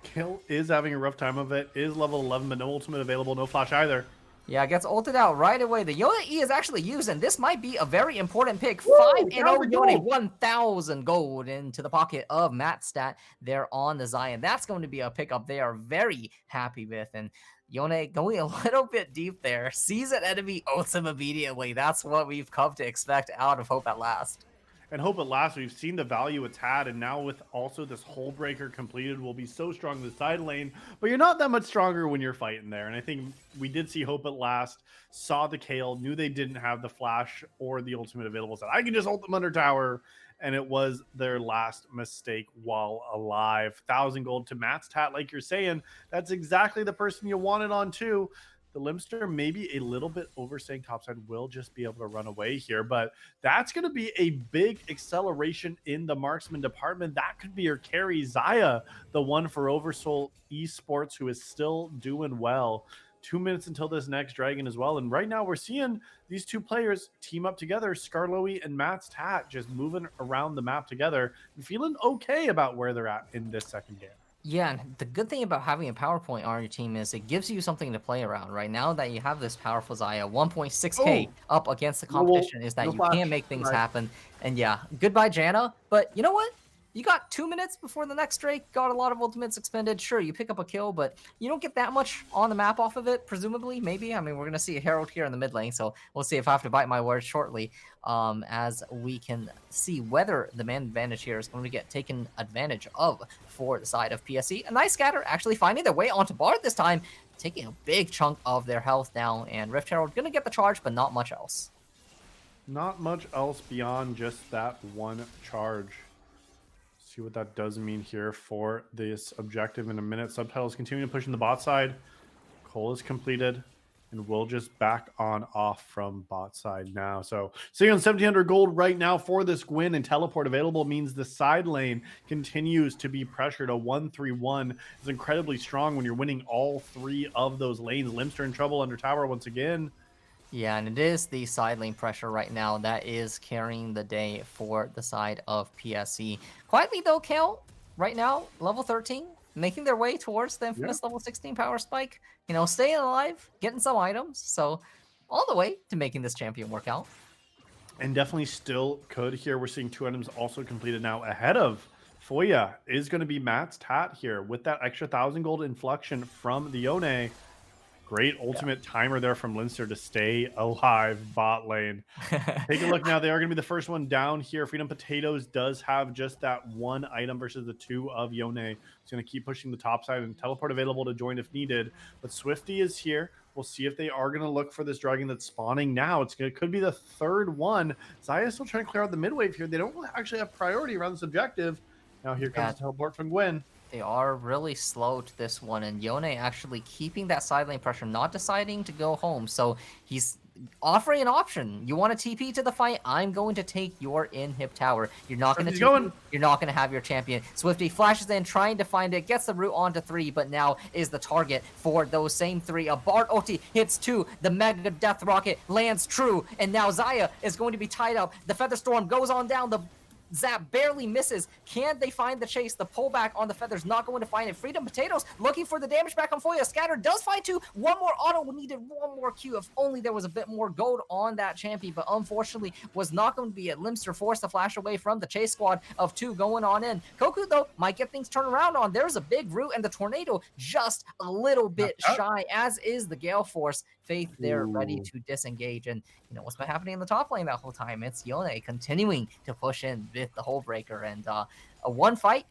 Kill is having a rough time of it, is level 11, but no ultimate available, no flash either. Yeah, gets ulted out right away. The Yone E is actually used, and this might be a very important pick. Woo! 5-0 1,000 Yone, gold! 1,000 gold into the pocket of Matt Stat there on the Zion. That's going to be a pickup they are very happy with. And Yone going a little bit deep there. Sees an enemy, ults him immediately. That's what we've come to expect out of Hope at Last. And Hope at Last, we've seen the value it's had, and now with also this Hull Breaker completed, will be so strong in the side lane, but you're not that much stronger when you're fighting there. And I think we did see Hope at Last, saw the Kale, knew they didn't have the flash or the ultimate available, said, I can just ult them under tower, and it was their last mistake while alive. 1,000 gold to Matt's Tat, like you're saying, that's exactly the person you wanted on too. The Limster maybe a little bit overstaying topside, will just be able to run away here, but that's going to be a big acceleration in the marksman department. That could be your carry. Zaya, the one for Oversoul Esports, who is still doing well. 2 minutes until this next dragon as well. And right now we're seeing these two players team up together, Skarloey and Matt's Tat, just moving around the map together and feeling okay about where they're at in this second game. Yeah, and the good thing about having a PowerPoint on your team is it gives you something to play around. Right now that you have this powerful Zaya, 1.6k Oh, up against the no, competition is that no you can flash. make things Right. happen. And yeah, goodbye Janna. But you know what? You got 2 minutes before the next Drake, got a lot of ultimates expended. Sure, you pick up a kill, but you don't get that much on the map off of it, presumably, maybe. I mean, we're going to see a Herald here in the mid lane, so we'll see if I have to bite my words shortly as we can see whether the man advantage here is going to get taken advantage of for the side of PSE. A nice scatter, actually finding their way onto Bard this time, taking a big chunk of their health down, and Rift Herald going to get the charge, but not much else. Not much else beyond just that one charge. See what that does mean here for this objective in a minute. Subtitles continue to push in the bot side. Cole is completed, and we'll just back on off from bot side now. So sitting on 1,700 gold right now for this win, and teleport available means the side lane continues to be pressured. A 1-3-1 is incredibly strong when you're winning all 3 of those lanes. Limster in trouble under tower once again. Yeah, and it is the side lane pressure right now that is carrying the day for the side of PSE. Quietly though, Kale, right now, level 13, making their way towards the Yeah. infamous level 16 power spike. Staying alive, getting some items, so all the way to making this champion work out. And definitely still could here. We're seeing 2 items also completed now ahead of Foya is going to be Matt's Tat here with that extra 1,000 gold inflection from the Yone. Great ultimate timer there from Linster to stay alive bot lane. Take a look now. They are going to be the first one down here. Freedom Potatoes does have just that one item versus the two of Yone. It's going to keep pushing the top side and teleport available to join if needed. But Swifty is here. We'll see if they are going to look for this dragon that's spawning now. It could be the third one. Zaya is still trying to clear out the mid wave here. They don't actually have priority around this objective. Now here comes the teleport from Gwen. They are really slow to this one, and Yone actually keeping that side lane pressure, not deciding to go home. So he's offering an option. You want to TP to the fight? I'm going to take your inhib tower. You're not going to TP. You're not going to have your champion. Swifty flashes in, trying to find it, gets the root onto 3, but now is the target for those same 3. A Bard ulti hits 2. The Mega Death Rocket lands true, and now Zaya is going to be tied up. The Feather Storm goes on down. The Zap barely misses. Can they find the chase? The pullback on the Feathers not going to find it. Freedom Potatoes looking for the damage back on Foya. Scatter does find 2. One more auto. We needed one more Q. If only there was a bit more gold on that champion, but unfortunately was not going to be it. Limster forced to flash away from the chase squad of 2 going on in. Koku, though, might get things turned around on. There's a big root, and the Tornado just a little bit shy, as is the Gale Force. Faith there ready to disengage. And you know what's been happening in the top lane that whole time? It's Yone continuing to push in with the Hull Breaker, and a 1 fight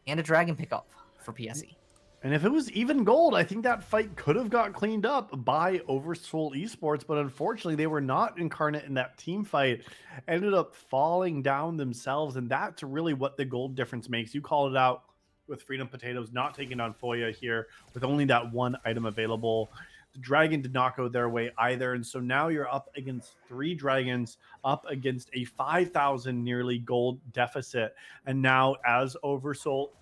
and a dragon pickup for PSE. And if it was even gold, I think that fight could have got cleaned up by Oversoul Esports, but unfortunately they were not Incarnate in that team fight. Ended up falling down themselves, and that's really what the gold difference makes. You called it out with Freedom Potatoes not taking on Foya here with only that one item available. The dragon did not go their way either, and so now you're up against 3 dragons, up against a 5,000 nearly gold deficit. And now as Oversoul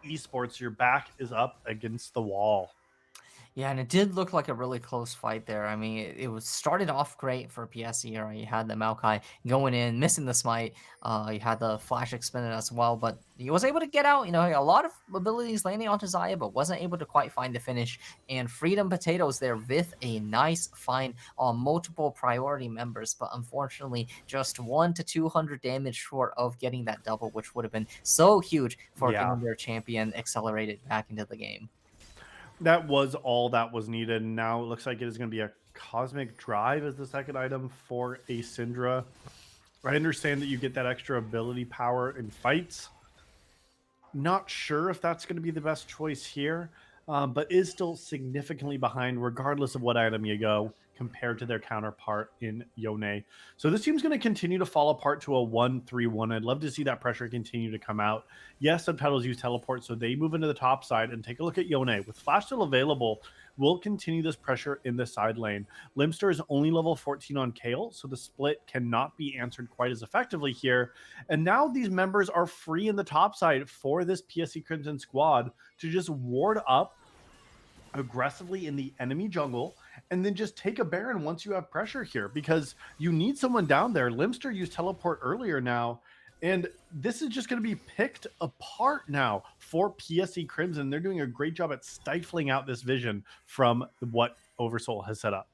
Esports, your back is up against the wall. Yeah, and it did look like a really close fight there. I mean, it was started off great for PSE. Right? You had the Maokai going in, missing the smite. You had the flash expended as well, but he was able to get out. You know, a lot of abilities landing onto Zaya, but wasn't able to quite find the finish. And Freedom Potatoes there with a nice find on multiple priority members, but unfortunately just 1 to 200 damage short of getting that double, which would have been so huge for getting their champion accelerated back into the game. That was all that was needed. Now it looks like it is going to be a Cosmic Drive as the second item for a Syndra. I understand that you get that extra ability power in fights. Not sure if that's going to be the best choice here, but is still significantly behind regardless of what item you go compared to their counterpart in Yone. So this team's going to continue to fall apart to a 1-3-1. I'd love to see that pressure continue to come out. Yes, Subtitles use teleport, so they move into the top side, and take a look at Yone. With Flash still available, we'll continue this pressure in the side lane. Limster is only level 14 on Kale, so the split cannot be answered quite as effectively here. And now these members are free in the top side for this PSE Crimson squad to just ward up aggressively in the enemy jungle and then just take a Baron once you have pressure here, because you need someone down there. Limster used teleport earlier now, and this is just going to be picked apart now for PSE Crimson. They're doing a great job at stifling out this vision from what Oversoul has set up.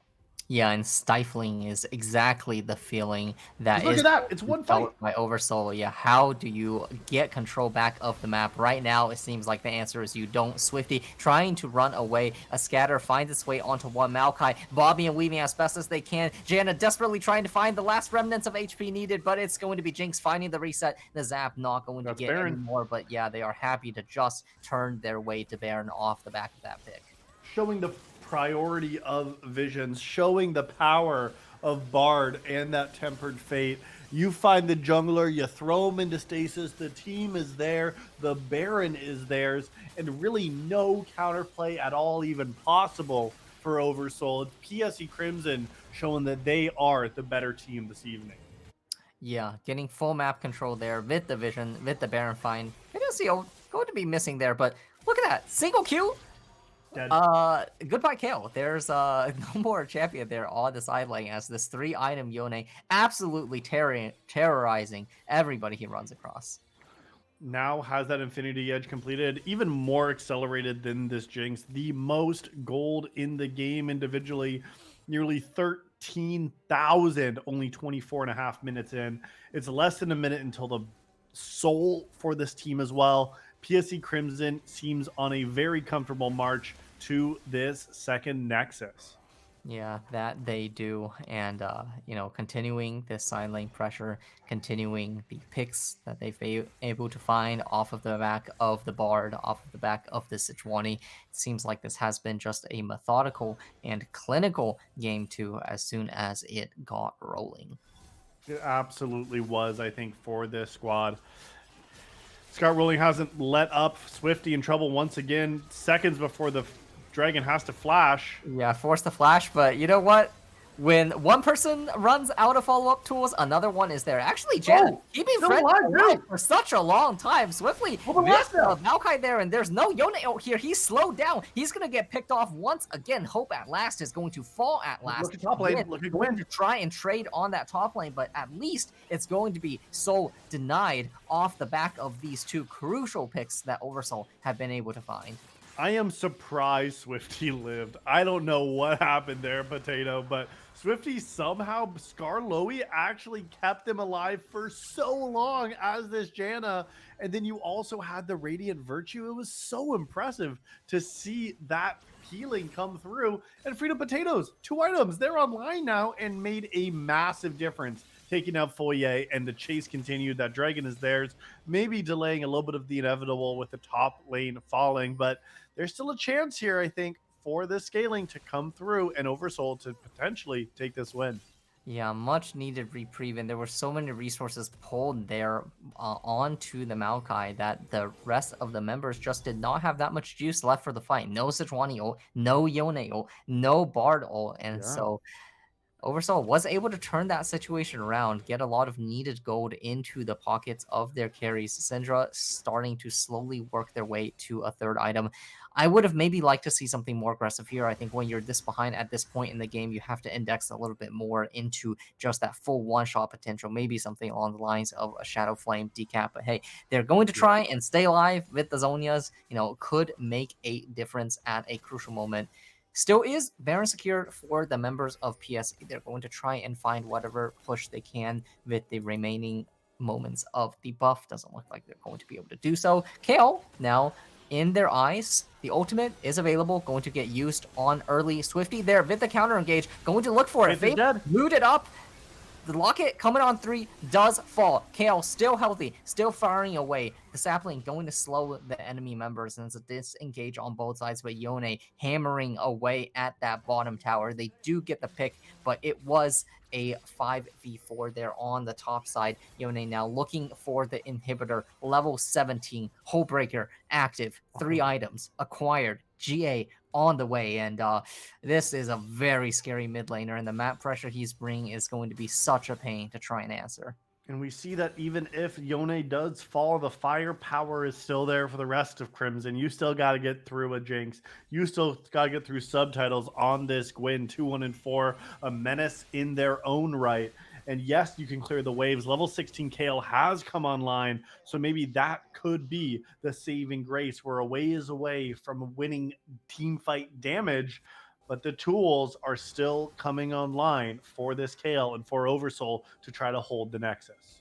Yeah, and stifling is exactly the feeling that look at that. It's one fight by Oversoul. Yeah, how do you get control back of the map? Right now, it seems like the answer is you don't. Swifty trying to run away. A scatter finds its way onto one Maokai. Bobby and weaving as best as they can. Janna desperately trying to find the last remnants of HP needed, but it's going to be Jinx finding the reset. The Zap not going to get Baron. any more, but yeah, they are happy to just turn their way to Baron off the back of that pick. Showing the priority of visions, showing the power of Bard and that Tempered Fate. You find the jungler, you throw him into stasis, the team is there, the Baron is theirs, and really no counterplay at all even possible for Oversoul. PSE Crimson showing that they are the better team this evening. Yeah, getting full map control there with the vision, with the Baron find. Hideo going to be missing there, but look at that. Single Q. Dead. Goodbye, Kale. There's no more champion there on the side lane, as this 3-item Yone absolutely terrorizing everybody he runs across. Now has that Infinity Edge completed, even more accelerated than this Jinx. The most gold in the game individually, nearly 13,000, only 24.5 minutes in. It's less than a minute until the soul for this team as well. PSE Crimson seems on a very comfortable march to this second Nexus. Yeah, that they do. And, continuing this side lane pressure, continuing the picks that they've been able to find off of the back of the Bard, off of the back of the Sejuani. It seems like this has been just a methodical and clinical game too, as soon as it got rolling. It absolutely was, I think, for this squad. Scott Rowling hasn't let up. Swifty in trouble once again, seconds before the Dragon has to flash. Yeah, force the flash, but you know what? When one person runs out of follow-up tools, another one is there. Actually, Janet, Oh, keeping still Fred alive, alive dude. for such a long time. Swiftly Hold the missed last down. Maokai there, and there's no Yone out here. He's slowed down. He's going to get picked off once again. Hope at last is going to fall at last. Look at top lane. Gwyn Look at going Gwyn. to try and trade on that top lane, but at least it's going to be so denied off the back of these two crucial picks that Oversoul have been able to find. I am surprised Swifty lived. I don't know what happened there, Potato, but Swifty somehow, Skarloey actually kept him alive for so long as this Janna. And then you also had the Radiant Virtue. It was so impressive to see that healing come through. And Freedom Potatoes, 2 items, they're online now and made a massive difference, taking out Foyer, and the chase continued. That dragon is theirs, maybe delaying a little bit of the inevitable with the top lane falling, but there's still a chance here, I think, for the scaling to come through and Oversoul to potentially take this win. Yeah, much needed reprieve, and there were so many resources pulled there onto the Maokai that the rest of the members just did not have that much juice left for the fight. No Sejuani ult, no Yone ult, no Bard ult, and Yeah. so Oversoul was able to turn that situation around, get a lot of needed gold into the pockets of their carries. Syndra starting to slowly work their way to a third item. I would have maybe liked to see something more aggressive here. I think when you're this behind at this point in the game, you have to index a little bit more into just that full one-shot potential. Maybe something along the lines of a Shadow Flame decap. But hey, they're going to try and stay alive with the Zonias. Could make a difference at a crucial moment. Still is Baron secured for the members of PSE. They're going to try and find whatever push they can with the remaining moments of the buff. Doesn't look like they're going to be able to do so. KO now in their eyes. The ultimate is available, going to get used on early. Swifty there with the counter engage, going to look for it. Fate booted up. The Locket coming on 3 does fall. KL still healthy, still firing away. The sapling going to slow the enemy members, and it's a disengage on both sides, but Yone hammering away at that bottom tower. They do get the pick, but it was a 5v4 there on the top side. Yone now looking for the inhibitor, level 17, Hullbreaker active, 3 items acquired, GA on the way, and this is a very scary mid laner, and the map pressure he's bringing is going to be such a pain to try and answer. And we see that even if Yone does fall, the firepower is still there for the rest of Crimson. You still got to get through a Jinx. You still got to get through subtitles on this Gwyn 2-1-4, a menace in their own right. And yes, you can clear the waves. Level 16 Kale has come online, so maybe that could be the saving grace. We're a ways away from winning team fight damage, but the tools are still coming online for this Kale and for Oversoul to try to hold the Nexus.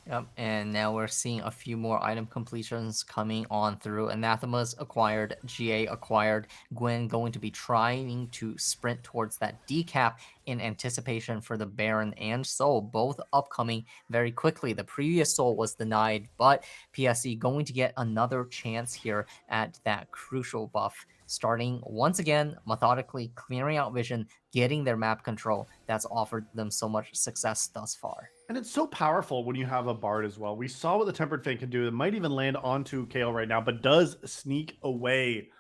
Yep, and now we're seeing a few more item completions coming on through. Anathema's acquired, GA acquired, Gwyn going to be trying to sprint towards that decap in anticipation for the Baron and Soul, both upcoming very quickly. The previous Soul was denied, but PSE going to get another chance here at that crucial buff, starting once again methodically clearing out vision, getting their map control that's offered them so much success thus far. And it's so powerful when you have a Bard as well. We saw what the Tempered Fate can do. It might even land onto Kale right now, but does sneak away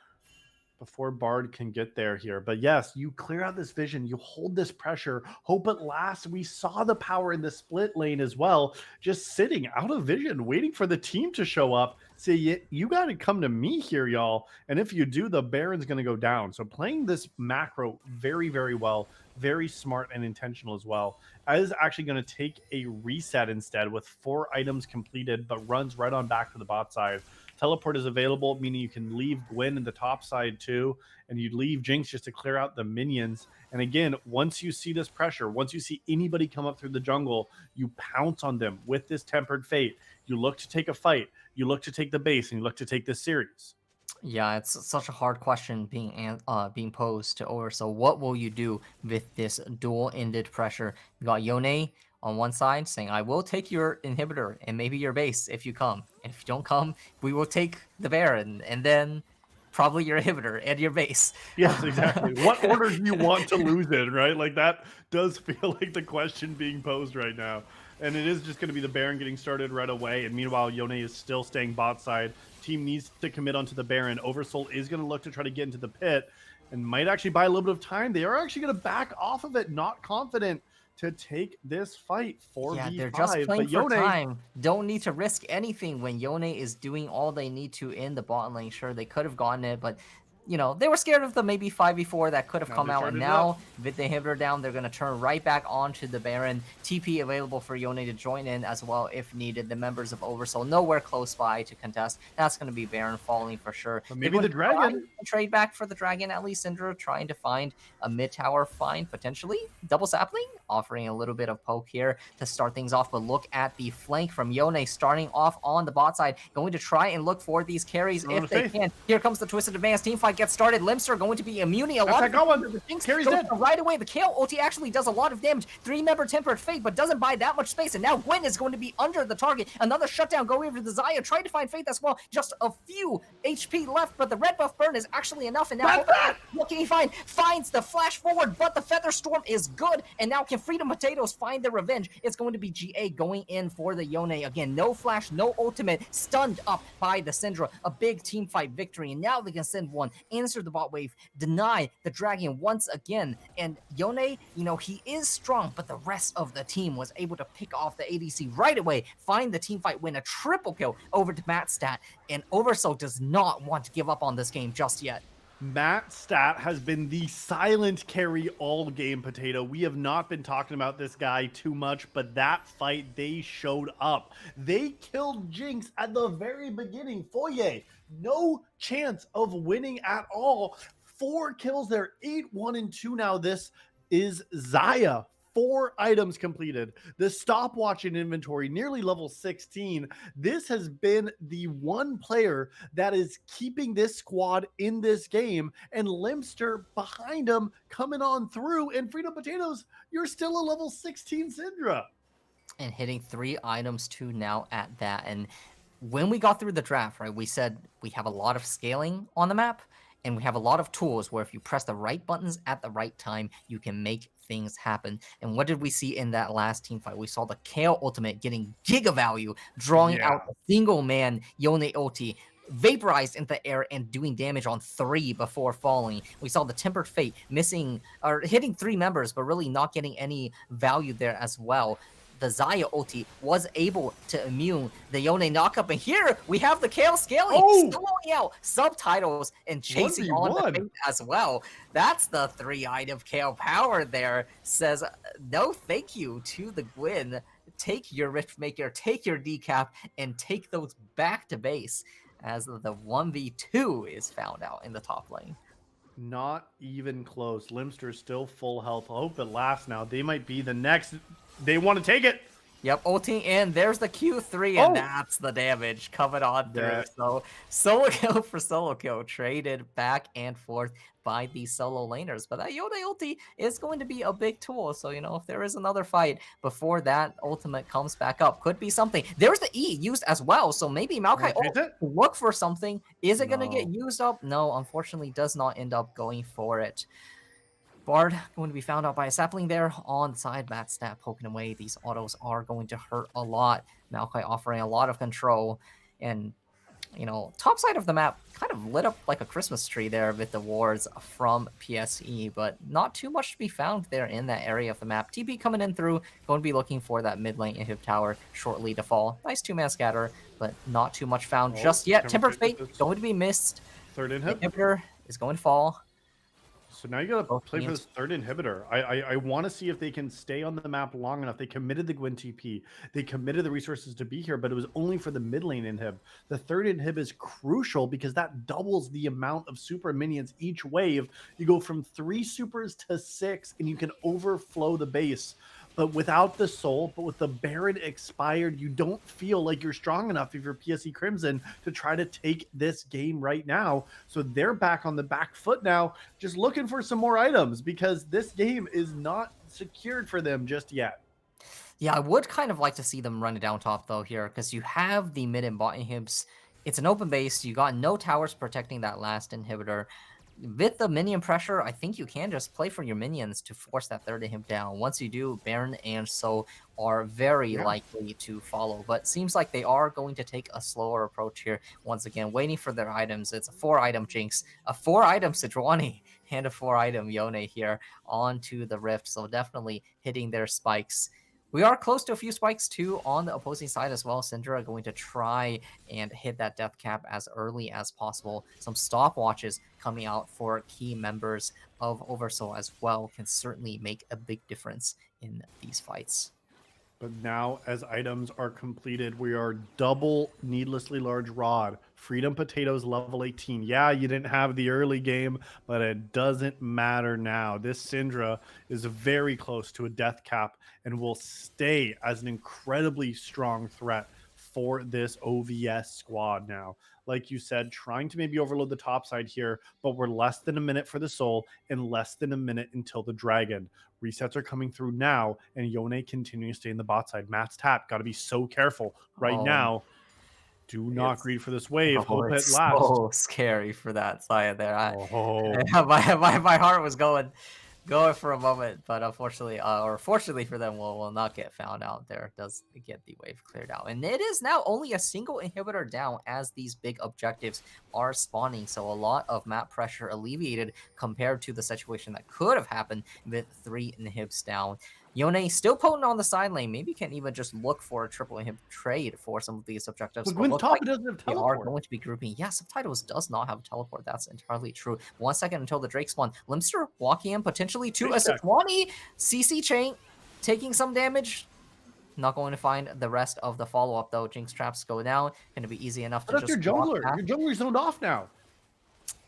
before Bard can get there here. But yes, you clear out this vision, you hold this pressure, hope at last. We saw the power in the split lane as well, just sitting out of vision, waiting for the team to show up. Say, you got to come to me here, y'all. And if you do, the Baron's going to go down. So playing this macro very, very well, very smart and intentional as well. Is actually going to take a reset instead with 4 items completed, but runs right on back to the bot side. Teleport is available, meaning you can leave Gwyn in the top side too, and you leave Jinx just to clear out the minions. And again, once you see this pressure, once you see anybody come up through the jungle, you pounce on them with this Tempered Fate. You look to take a fight, you look to take the base, and you look to take this series. Yeah, it's such a hard question being posed to Over. So what will you do with this dual-ended pressure? You got Yone on one side saying, "I will take your inhibitor and maybe your base if you come. And if you don't come, we will take the Baron and then probably your inhibitor and your base." Yes, exactly. What order do you want to lose in, right? Like that does feel like the question being posed right now. And it is just going to be the Baron getting started right away. And meanwhile, Yone is still staying bot side. Team needs to commit onto the Baron. Oversoul is going to look to try to get into the pit and might actually buy a little bit of time. They are actually going to back off of it, not confident to take this fight Yeah, they're just 4v5. playing But for Yone, time. Don't need to risk anything when Yone is doing all they need to in the bot lane. Sure, they could have gotten it, but they were scared of the maybe 5v4 that could have now come they out. And started it up. now with the inhibitor down, they're going to turn right back onto the Baron. TP available for Yone to join in as well if needed. The members of Oversoul nowhere close by to contest. That's going to be Baron falling for sure. But They're maybe going the to try Dragon. and trade back for the Dragon, at least Syndra trying to find a mid tower find potentially. Double Sapling offering a little bit of poke here to start things off, but look at the flank from Yone starting off on the bot side, going to try and look for these carries Throwing if his they faith. can. Here comes the Twisted Advance. Team fight gets started. Limster going to be immune. A That's lot that of got one. the things Carry's goes dead. right away. The KO ulti actually does a lot of damage. 3-member Tempered Fate, but doesn't buy that much space. And now Gwen is going to be under the target. Another shutdown going for the Zaya. Trying to find Faith as well. Just a few HP left, but the red buff burn is actually enough. And now what can he find? Finds the flash forward, but the Feather Storm is good. And now can Freedom Potatoes find their revenge? It's going to be GA going in for the Yone. Again, no flash, no ultimate, stunned up by the Syndra. A big team fight victory. And now they can send one, answer the bot wave, deny the Dragon once again. And Yone, he is strong, but the rest of the team was able to pick off the ADC right away, find the team fight, win a triple kill over to Matt Stat. And Oversoul does not want to give up on this game just yet. Matt Stat has been the silent carry all game, Potato. We have not been talking about this guy too much, but that fight, they showed up. They killed Jinx at the very beginning. Foye, no chance of winning at all. 4 kills there, 8, 1, and 2 now. This is Zaya. 4 items completed. The stopwatch in inventory, nearly level 16. This has been the one player that is keeping this squad in this game. And Limster behind him coming on through. And Freedom Potatoes, you're still a level 16 Syndra. And hitting 3 items too now at that. And when we got through the draft, right, we said we have a lot of scaling on the map. And we have a lot of tools where if you press the right buttons at the right time, you can make things happen. And what did we see in that last team fight? We saw the KO ultimate getting giga value, drawing out a single man Yone ulti, vaporized into the air and doing damage on 3 before falling. We saw the Tempered Fate missing or hitting 3 members, but really not getting any value there as well. The Zaya ulti was able to immune the Yone knockup. And here we have the KO scaling, soloing out subtitles and chasing on the Fate as well. That's the 3-item KO power there. Says no thank you to the Gwen. Take your Riftmaker, take your decap, and take those back to base as the 1v2 is found out in the top lane. Not even close. Limster's still full health. I hope it lasts now. They might be the next. They want to take it. Yep, ulting in. There's the Q3, and that's the damage coming on through. So solo kill for solo kill, traded back and forth by the solo laners. But that Yone ulti is going to be a big tool. So, if there is another fight before that ultimate comes back up, could be something. There's the E used as well. So maybe Maokai look for something. Is it going to get used up? No, unfortunately, does not end up going for it. Bard going to be found out by a sapling there on the side. Matt Stat poking away. These autos are going to hurt a lot. Maokai offering a lot of control. And, top side of the map kind of lit up like a Christmas tree there with the wards from PSE, but not too much to be found there in that area of the map. TP coming in through, going to be looking for that mid lane inhib tower shortly to fall. Nice 2-man scatter, but not too much found just yet. Tempered Fate going to be missed. Third inhibitor is going to fall. So now you gotta play for this third inhibitor. I want to see if they can stay on the map long enough. They committed the Gwen TP. They committed the resources to be here, but it was only for the mid lane inhib. The third inhib is crucial because that doubles the amount of super minions each wave. You go from 3 supers to 6, and you can overflow the base. but without the soul, but with the Baron expired, you don't feel like you're strong enough if you're PSE Crimson to try to take this game right now. So they're back on the back foot now, just looking for some more items because this game is not secured for them just yet. Yeah, I would kind of like to see them run it down top though here, because you have the mid and bot inhibs. It's an open base. You got no towers protecting that last inhibitor. With the minion pressure, I think you can just play for your minions to force that third inhib down. Once you do, Baron and So are very Yeah. likely to follow. But seems like they are going to take a slower approach here. Once again, waiting for their items. It's a 4-item Jinx, a 4-item Sejuani, and a 4-item Yone here onto the Rift. So definitely hitting their spikes. We are close to a few spikes too on the opposing side as well. Syndra going to try and hit that death cap as early as possible. Some stopwatches coming out for key members of Oversoul as well can certainly make a big difference in these fights. But now, as items are completed, we are double needlessly large rod. Freedom Potatoes level 18. Yeah, you didn't have the early game, but it doesn't matter now. This Syndra is very close to a death cap and will stay as an incredibly strong threat for this OVS squad now. Like you said, trying to maybe overload the top side here, but we're less than a minute for the soul and less than a minute until the dragon. Resets are coming through now, and Yone continuing to stay in the bot side. Matt's tap, got to be so careful right Oh, now. Do not it's greed for this wave. oh, Hope it it's lasts. so scary for that side there. Oh, My heart was going for a moment, but unfortunately, or fortunately for them, will not get found out there. Does get the wave cleared out. And it is now only a single inhibitor down as these big objectives are spawning. So a lot of map pressure alleviated compared to the situation that could have happened with 3 inhibs down. Yone still potent on the side lane. Maybe can even just look for a triple inhib trade for some of these objectives. but But Gwyn's looks top, like it doesn't have they are teleport. going to be grouping. Yeah, Subtitles does not have a teleport. That's entirely true. 1 second until the Drake spawn. Limster walking in potentially to a Face check. Sejuani. CC chain taking some damage. Not going to find the rest of the follow-up though. Jinx traps go down. Going to be easy enough But to that's your just walk jungler. past. Your jungler's zoned off now.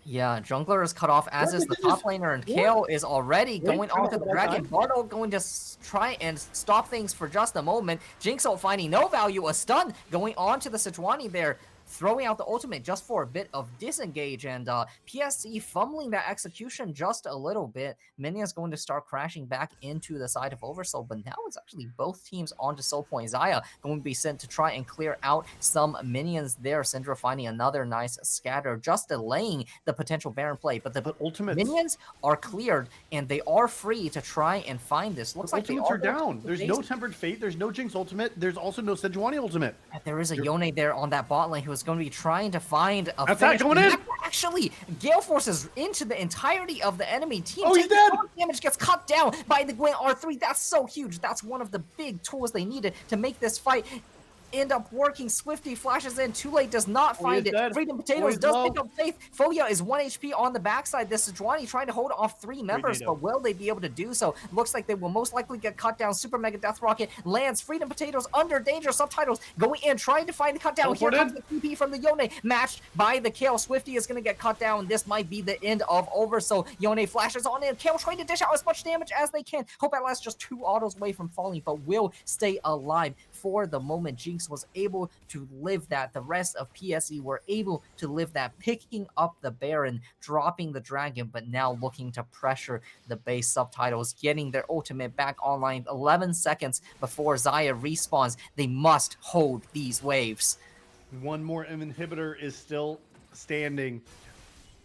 Yeah, jungler is cut off, as What is did the you just top laner, and what? Kale is already Wait, going time onto out the one dragon. time. Bardo going to try and stop things for just a moment. Jinxo finding no value, a stun going on to the Sejuani there, throwing out the ultimate just for a bit of disengage, and PSE fumbling that execution just a little bit. Minion's going to start crashing back into the side of Oversoul, but now it's actually both teams onto Soul Point. Xayah going to be sent to try and clear out some minions there. Syndra finding another nice scatter, just delaying the potential Baron play, but the But ultimates. minions are cleared and they are free to try and find this. But Looks like they ultimates are are going to down. take the There's base. no Tempered Fate. There's no Jinx ultimate. There's also no Sejuani ultimate. There is a You're- Yone there on that bot lane who is going to be trying to find a That's that finish. going in. Actually, Gale forces into the entirety of the enemy team. Oh, he's Taking dead. so much damage, gets cut down by the Gwen R3. That's so huge. That's one of the big tools they needed to make this fight end up working. Swifty flashes in. Too late does not Oh, find he's it. dead. Freedom Oh, Potatoes he's does low. pick up Faith. Foya is 1 HP on the backside. This is Sejuani trying to hold off 3 members, Nato. but will they be able to do so? Looks like they will most likely get cut down. Super Mega Death Rocket lands. Freedom Potatoes under danger. Subtitles going in, trying to find the cut down. Here comes the TP from the Yone, matched by the Kale. Swifty is going to get cut down. This might be the end of Oversoul. Yone flashes on in. Kale trying to dish out as much damage as they can. Hope at last just 2 autos away from falling, but will stay alive for the moment. Jinx was able to live that. The rest of PSE were able to live that, picking up the Baron, dropping the dragon, but now looking to pressure the base. Subtitles getting their ultimate back online 11 seconds before Xayah respawns. They must hold these waves. One more inhibitor is still standing.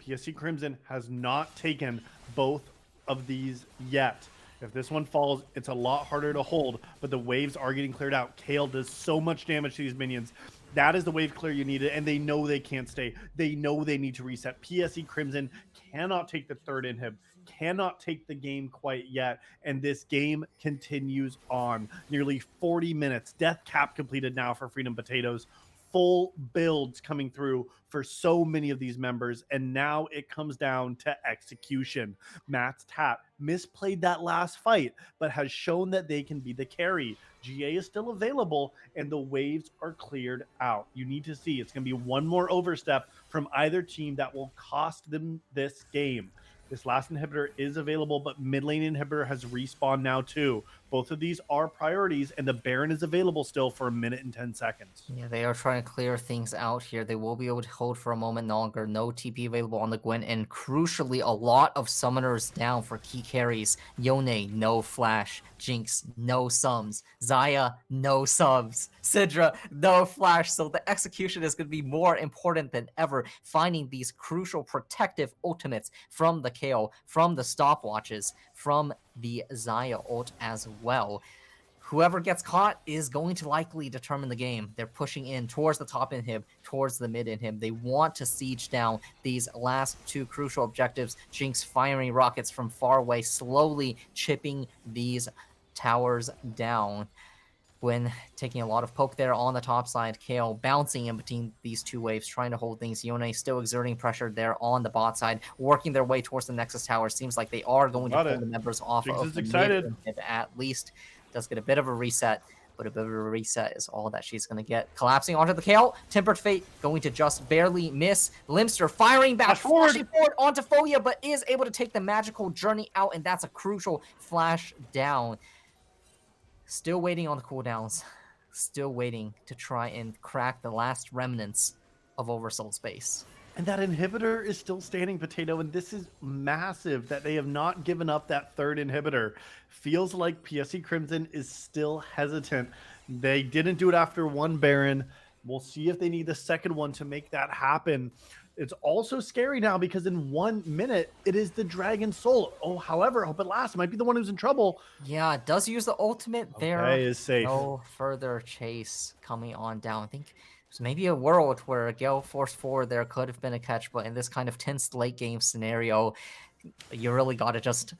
PSC Crimson has not taken both of these yet. If this one falls, it's a lot harder to hold, but the waves are getting cleared out. Kale does so much damage to these minions. That is the wave clear you needed, and they know they can't stay. They know they need to reset. PSE Crimson cannot take the third inhib, cannot take the game quite yet, and this game continues on. Nearly 40 minutes. Death cap completed now for Freedom Potatoes. Full builds coming through for so many of these members, and now it comes down to execution. Matt's tap misplayed that last fight, but has shown that they can be the carry. GA is still available, and the waves are cleared out. You need to see it's going to be one more overstep from either team that will cost them this game. This last inhibitor is available, but mid lane inhibitor has respawned now too. Both of these are priorities, and the Baron is available still for 1 minute and 10 seconds. Yeah, they are trying to clear things out here. They will be able to hold for a moment longer. No TP available on the Gwen, and crucially, a lot of summoners down for key carries. Yone, no flash. Jinx, no sums. Zaya, no subs. Sidra, no flash. So the execution is going to be more important than ever. Finding these crucial protective ultimates from the KO, from the stopwatches, from the Zaya ult as well. Whoever gets caught is going to likely determine the game. They're pushing in towards the top inhib, towards the mid inhib. They want to siege down these last two crucial objectives. Jinx firing rockets from far away, slowly chipping these towers down. When taking a lot of poke there on the top side, KO bouncing in between these two waves, trying to hold things. Yone still exerting pressure there on the bot side, working their way towards the Nexus Tower. Seems like they are going to pull the members off Jinx of is the excited. mid at least. Does get a bit of a reset, but a bit of a reset is all that she's going to get. Collapsing onto the KO. Tempered Fate going to just barely miss. Limster firing back, flashing forward onto Foya, but is able to take the magical journey out, and that's a crucial flash down. Still waiting on the cooldowns. Still waiting to try and crack the last remnants of Oversoul space. And that inhibitor is still standing, Potato, and this is massive that they have not given up that third inhibitor. Feels like PSE Crimson is still hesitant. They didn't do it after one Baron. We'll see if they need the second one to make that happen. It's also scary now because in 1 minute, it is the Dragon Soul. Oh, however, I hope it lasts. It might be the one who's in trouble. Yeah, it does use the ultimate there. Okay, is safe. No further chase coming on down. I think there's maybe a world where a Gale Force 4 there could have been a catch, but in this kind of tense late game scenario, you really got to just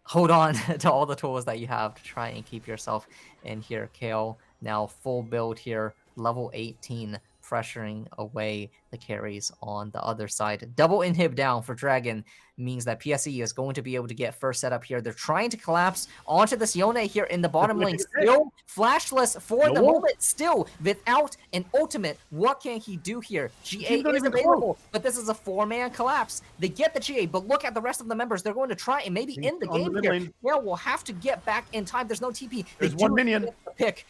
hold on to all the tools that you have to try and keep yourself in here. KO now full build here, level 18, pressuring away the carries on the other side. Double inhib down for Dragon means that PSE is going to be able to get first set up here. They're trying to collapse onto this Yone here in the bottom lane. Still flashless for the moment. Still without an ultimate. What can he do here? GA is available, but this is a 4-man collapse. They get the GA, but look at the rest of the members. They're going to try and maybe end the game here. Well, we'll have to get back in time. There's no TP. There's one minion. Pick.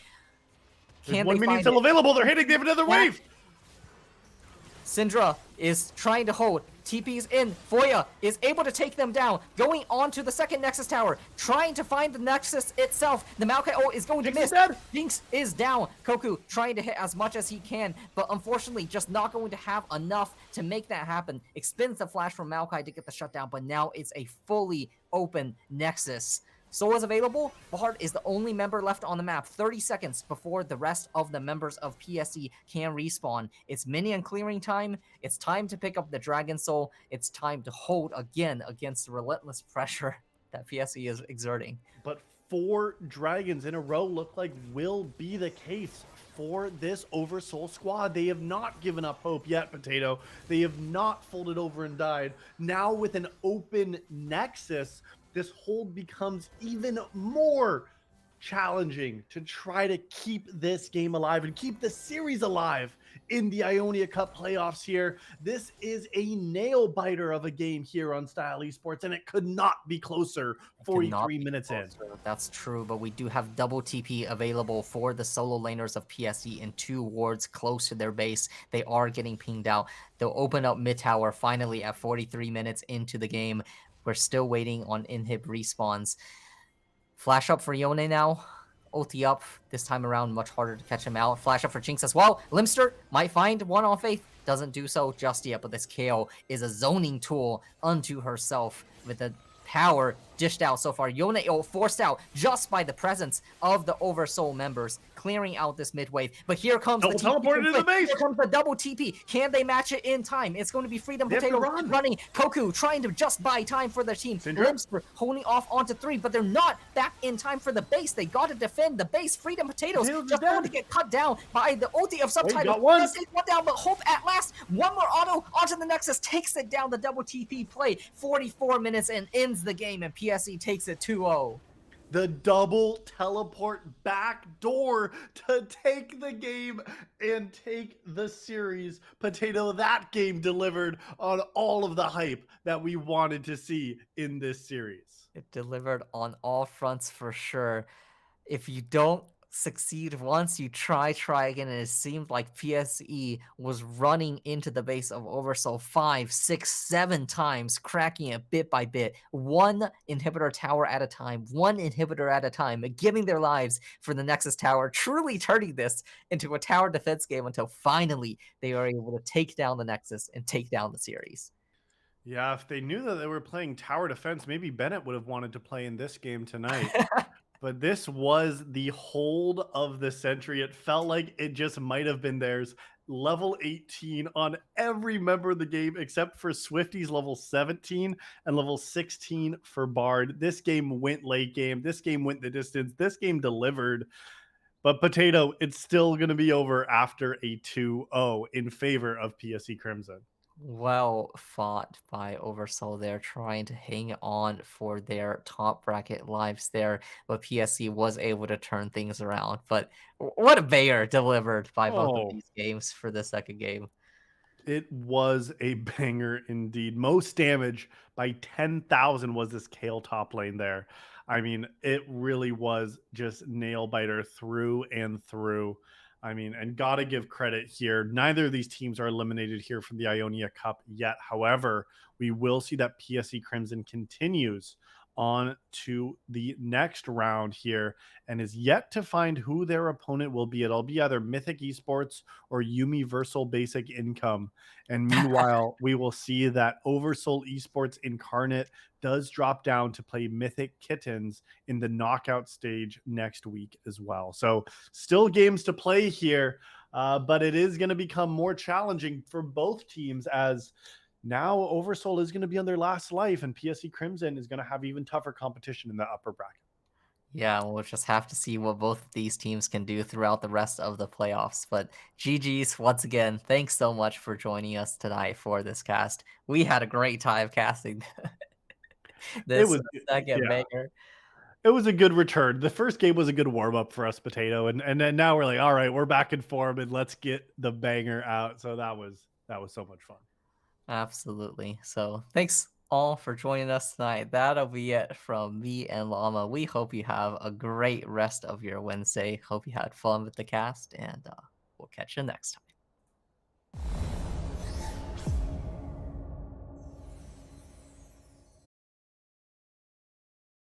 There's one minion still available. They're hitting. They have another wave. Syndra is trying to hold. TP's in. Foya is able to take them down. Going on to the second Nexus Tower. Trying to find the Nexus itself. The Maokai ult is going to miss. Jinx is down. Koku trying to hit as much as he can, but unfortunately just not going to have enough to make that happen. Expends the flash from Maokai to get the shutdown, but now it's a fully open Nexus. Soul is available. Bard is the only member left on the map. 30 seconds before the rest of the members of PSE can respawn. It's minion clearing time. It's time to pick up the Dragon Soul. It's time to hold again against the relentless pressure that PSE is exerting. But 4 dragons in a row look like will be the case for this Oversoul squad. They have not given up hope yet, Potato. They have not folded over and died. Now with an open Nexus, this hold becomes even more challenging to try to keep this game alive and keep the series alive in the Ionia Cup playoffs here. This is a nail biter of a game here on Style Esports, and it could not be closer 43 minutes in. That's true, but we do have double TP available for the solo laners of PSE in 2 wards close to their base. They are getting pinged out. They'll open up mid tower finally at 43 minutes into the game. We're still waiting on inhib respawns. Flash up for Yone now. Ulti up. This time around, much harder to catch him out. Flash up for Jinx as well. Limster might find one on Faith. Doesn't do so just yet, but this KO is a zoning tool unto herself with the power dished out so far. Yone forced out just by the presence of the Oversoul members, clearing out this mid wave. But here comes the teleported to the base. Here comes the double TP. Can they match it in time? It's going to be Freedom Potato running. Koku trying to just buy time for their team. Limster holding off onto 3, but they're not back in time for the base. They got to defend the base. Freedom Potatoes just going to get cut down by the ulti of Subtitle. One down, but Hope at last. One more auto onto the Nexus, takes it down. The double TP play. 44 minutes and ends the game, and PSE takes it 2-0. The double teleport back door to take the game and take the series. Potato, that game delivered on all of the hype that we wanted to see in this series. It delivered on all fronts for sure. If you don't succeed once, you try again, and it seemed like PSE was running into the base of Oversoul 5, 6, 7 times, cracking it bit by bit, one inhibitor tower at a time, one inhibitor at a time, giving their lives for the Nexus tower, truly turning this into a tower defense game until finally they are able to take down the Nexus and take down the series. Yeah, if they knew that they were playing tower defense, maybe Bennett would have wanted to play in this game tonight. But this was the hold of the century. It felt like it just might have been theirs. Level 18 on every member of the game except for Swifty's level 17 and level 16 for Bard. This game went late game. This game went the distance. This game delivered. But Potato, it's still going to be over after a 2-0 in favor of PSE Crimson. Well fought by Oversoul there, trying to hang on for their top bracket lives there, but PSC was able to turn things around. But what a banger delivered by both of Oh, these games for the second game. it was a banger indeed. Most damage by 10,000 was this Kale top lane there. I mean, it really was just nail biter through and through. I mean, and gotta give credit here. Neither of these teams are eliminated here from the Ionia Cup yet. However, we will see that PSE Crimson continues on to the next round here and is yet to find who their opponent will be. It'll be either Mythic Esports or Universal Basic Income. And meanwhile, we will see that Oversoul Esports Incarnate does drop down to play Mythic Kittens in the knockout stage next week as well. So still games to play here, but it is going to become more challenging for both teams as now Oversoul is going to be on their last life and PSE Crimson is going to have even tougher competition in the upper bracket. Yeah, we'll just have to see what both of these teams can do throughout the rest of the playoffs. But GG's once again. Thanks so much for joining us tonight for this cast. We had a great time casting It this was second yeah, banger. it was a good return. The first game was a good warm up for us, Potato, and then now we're like, all right, we're back in form and let's get the banger out. So that was so much fun. Absolutely. So thanks all for joining us tonight. That'll be it from me and Llama. We hope you have a great rest of your Wednesday. Hope you had fun with the cast, and we'll catch you next time.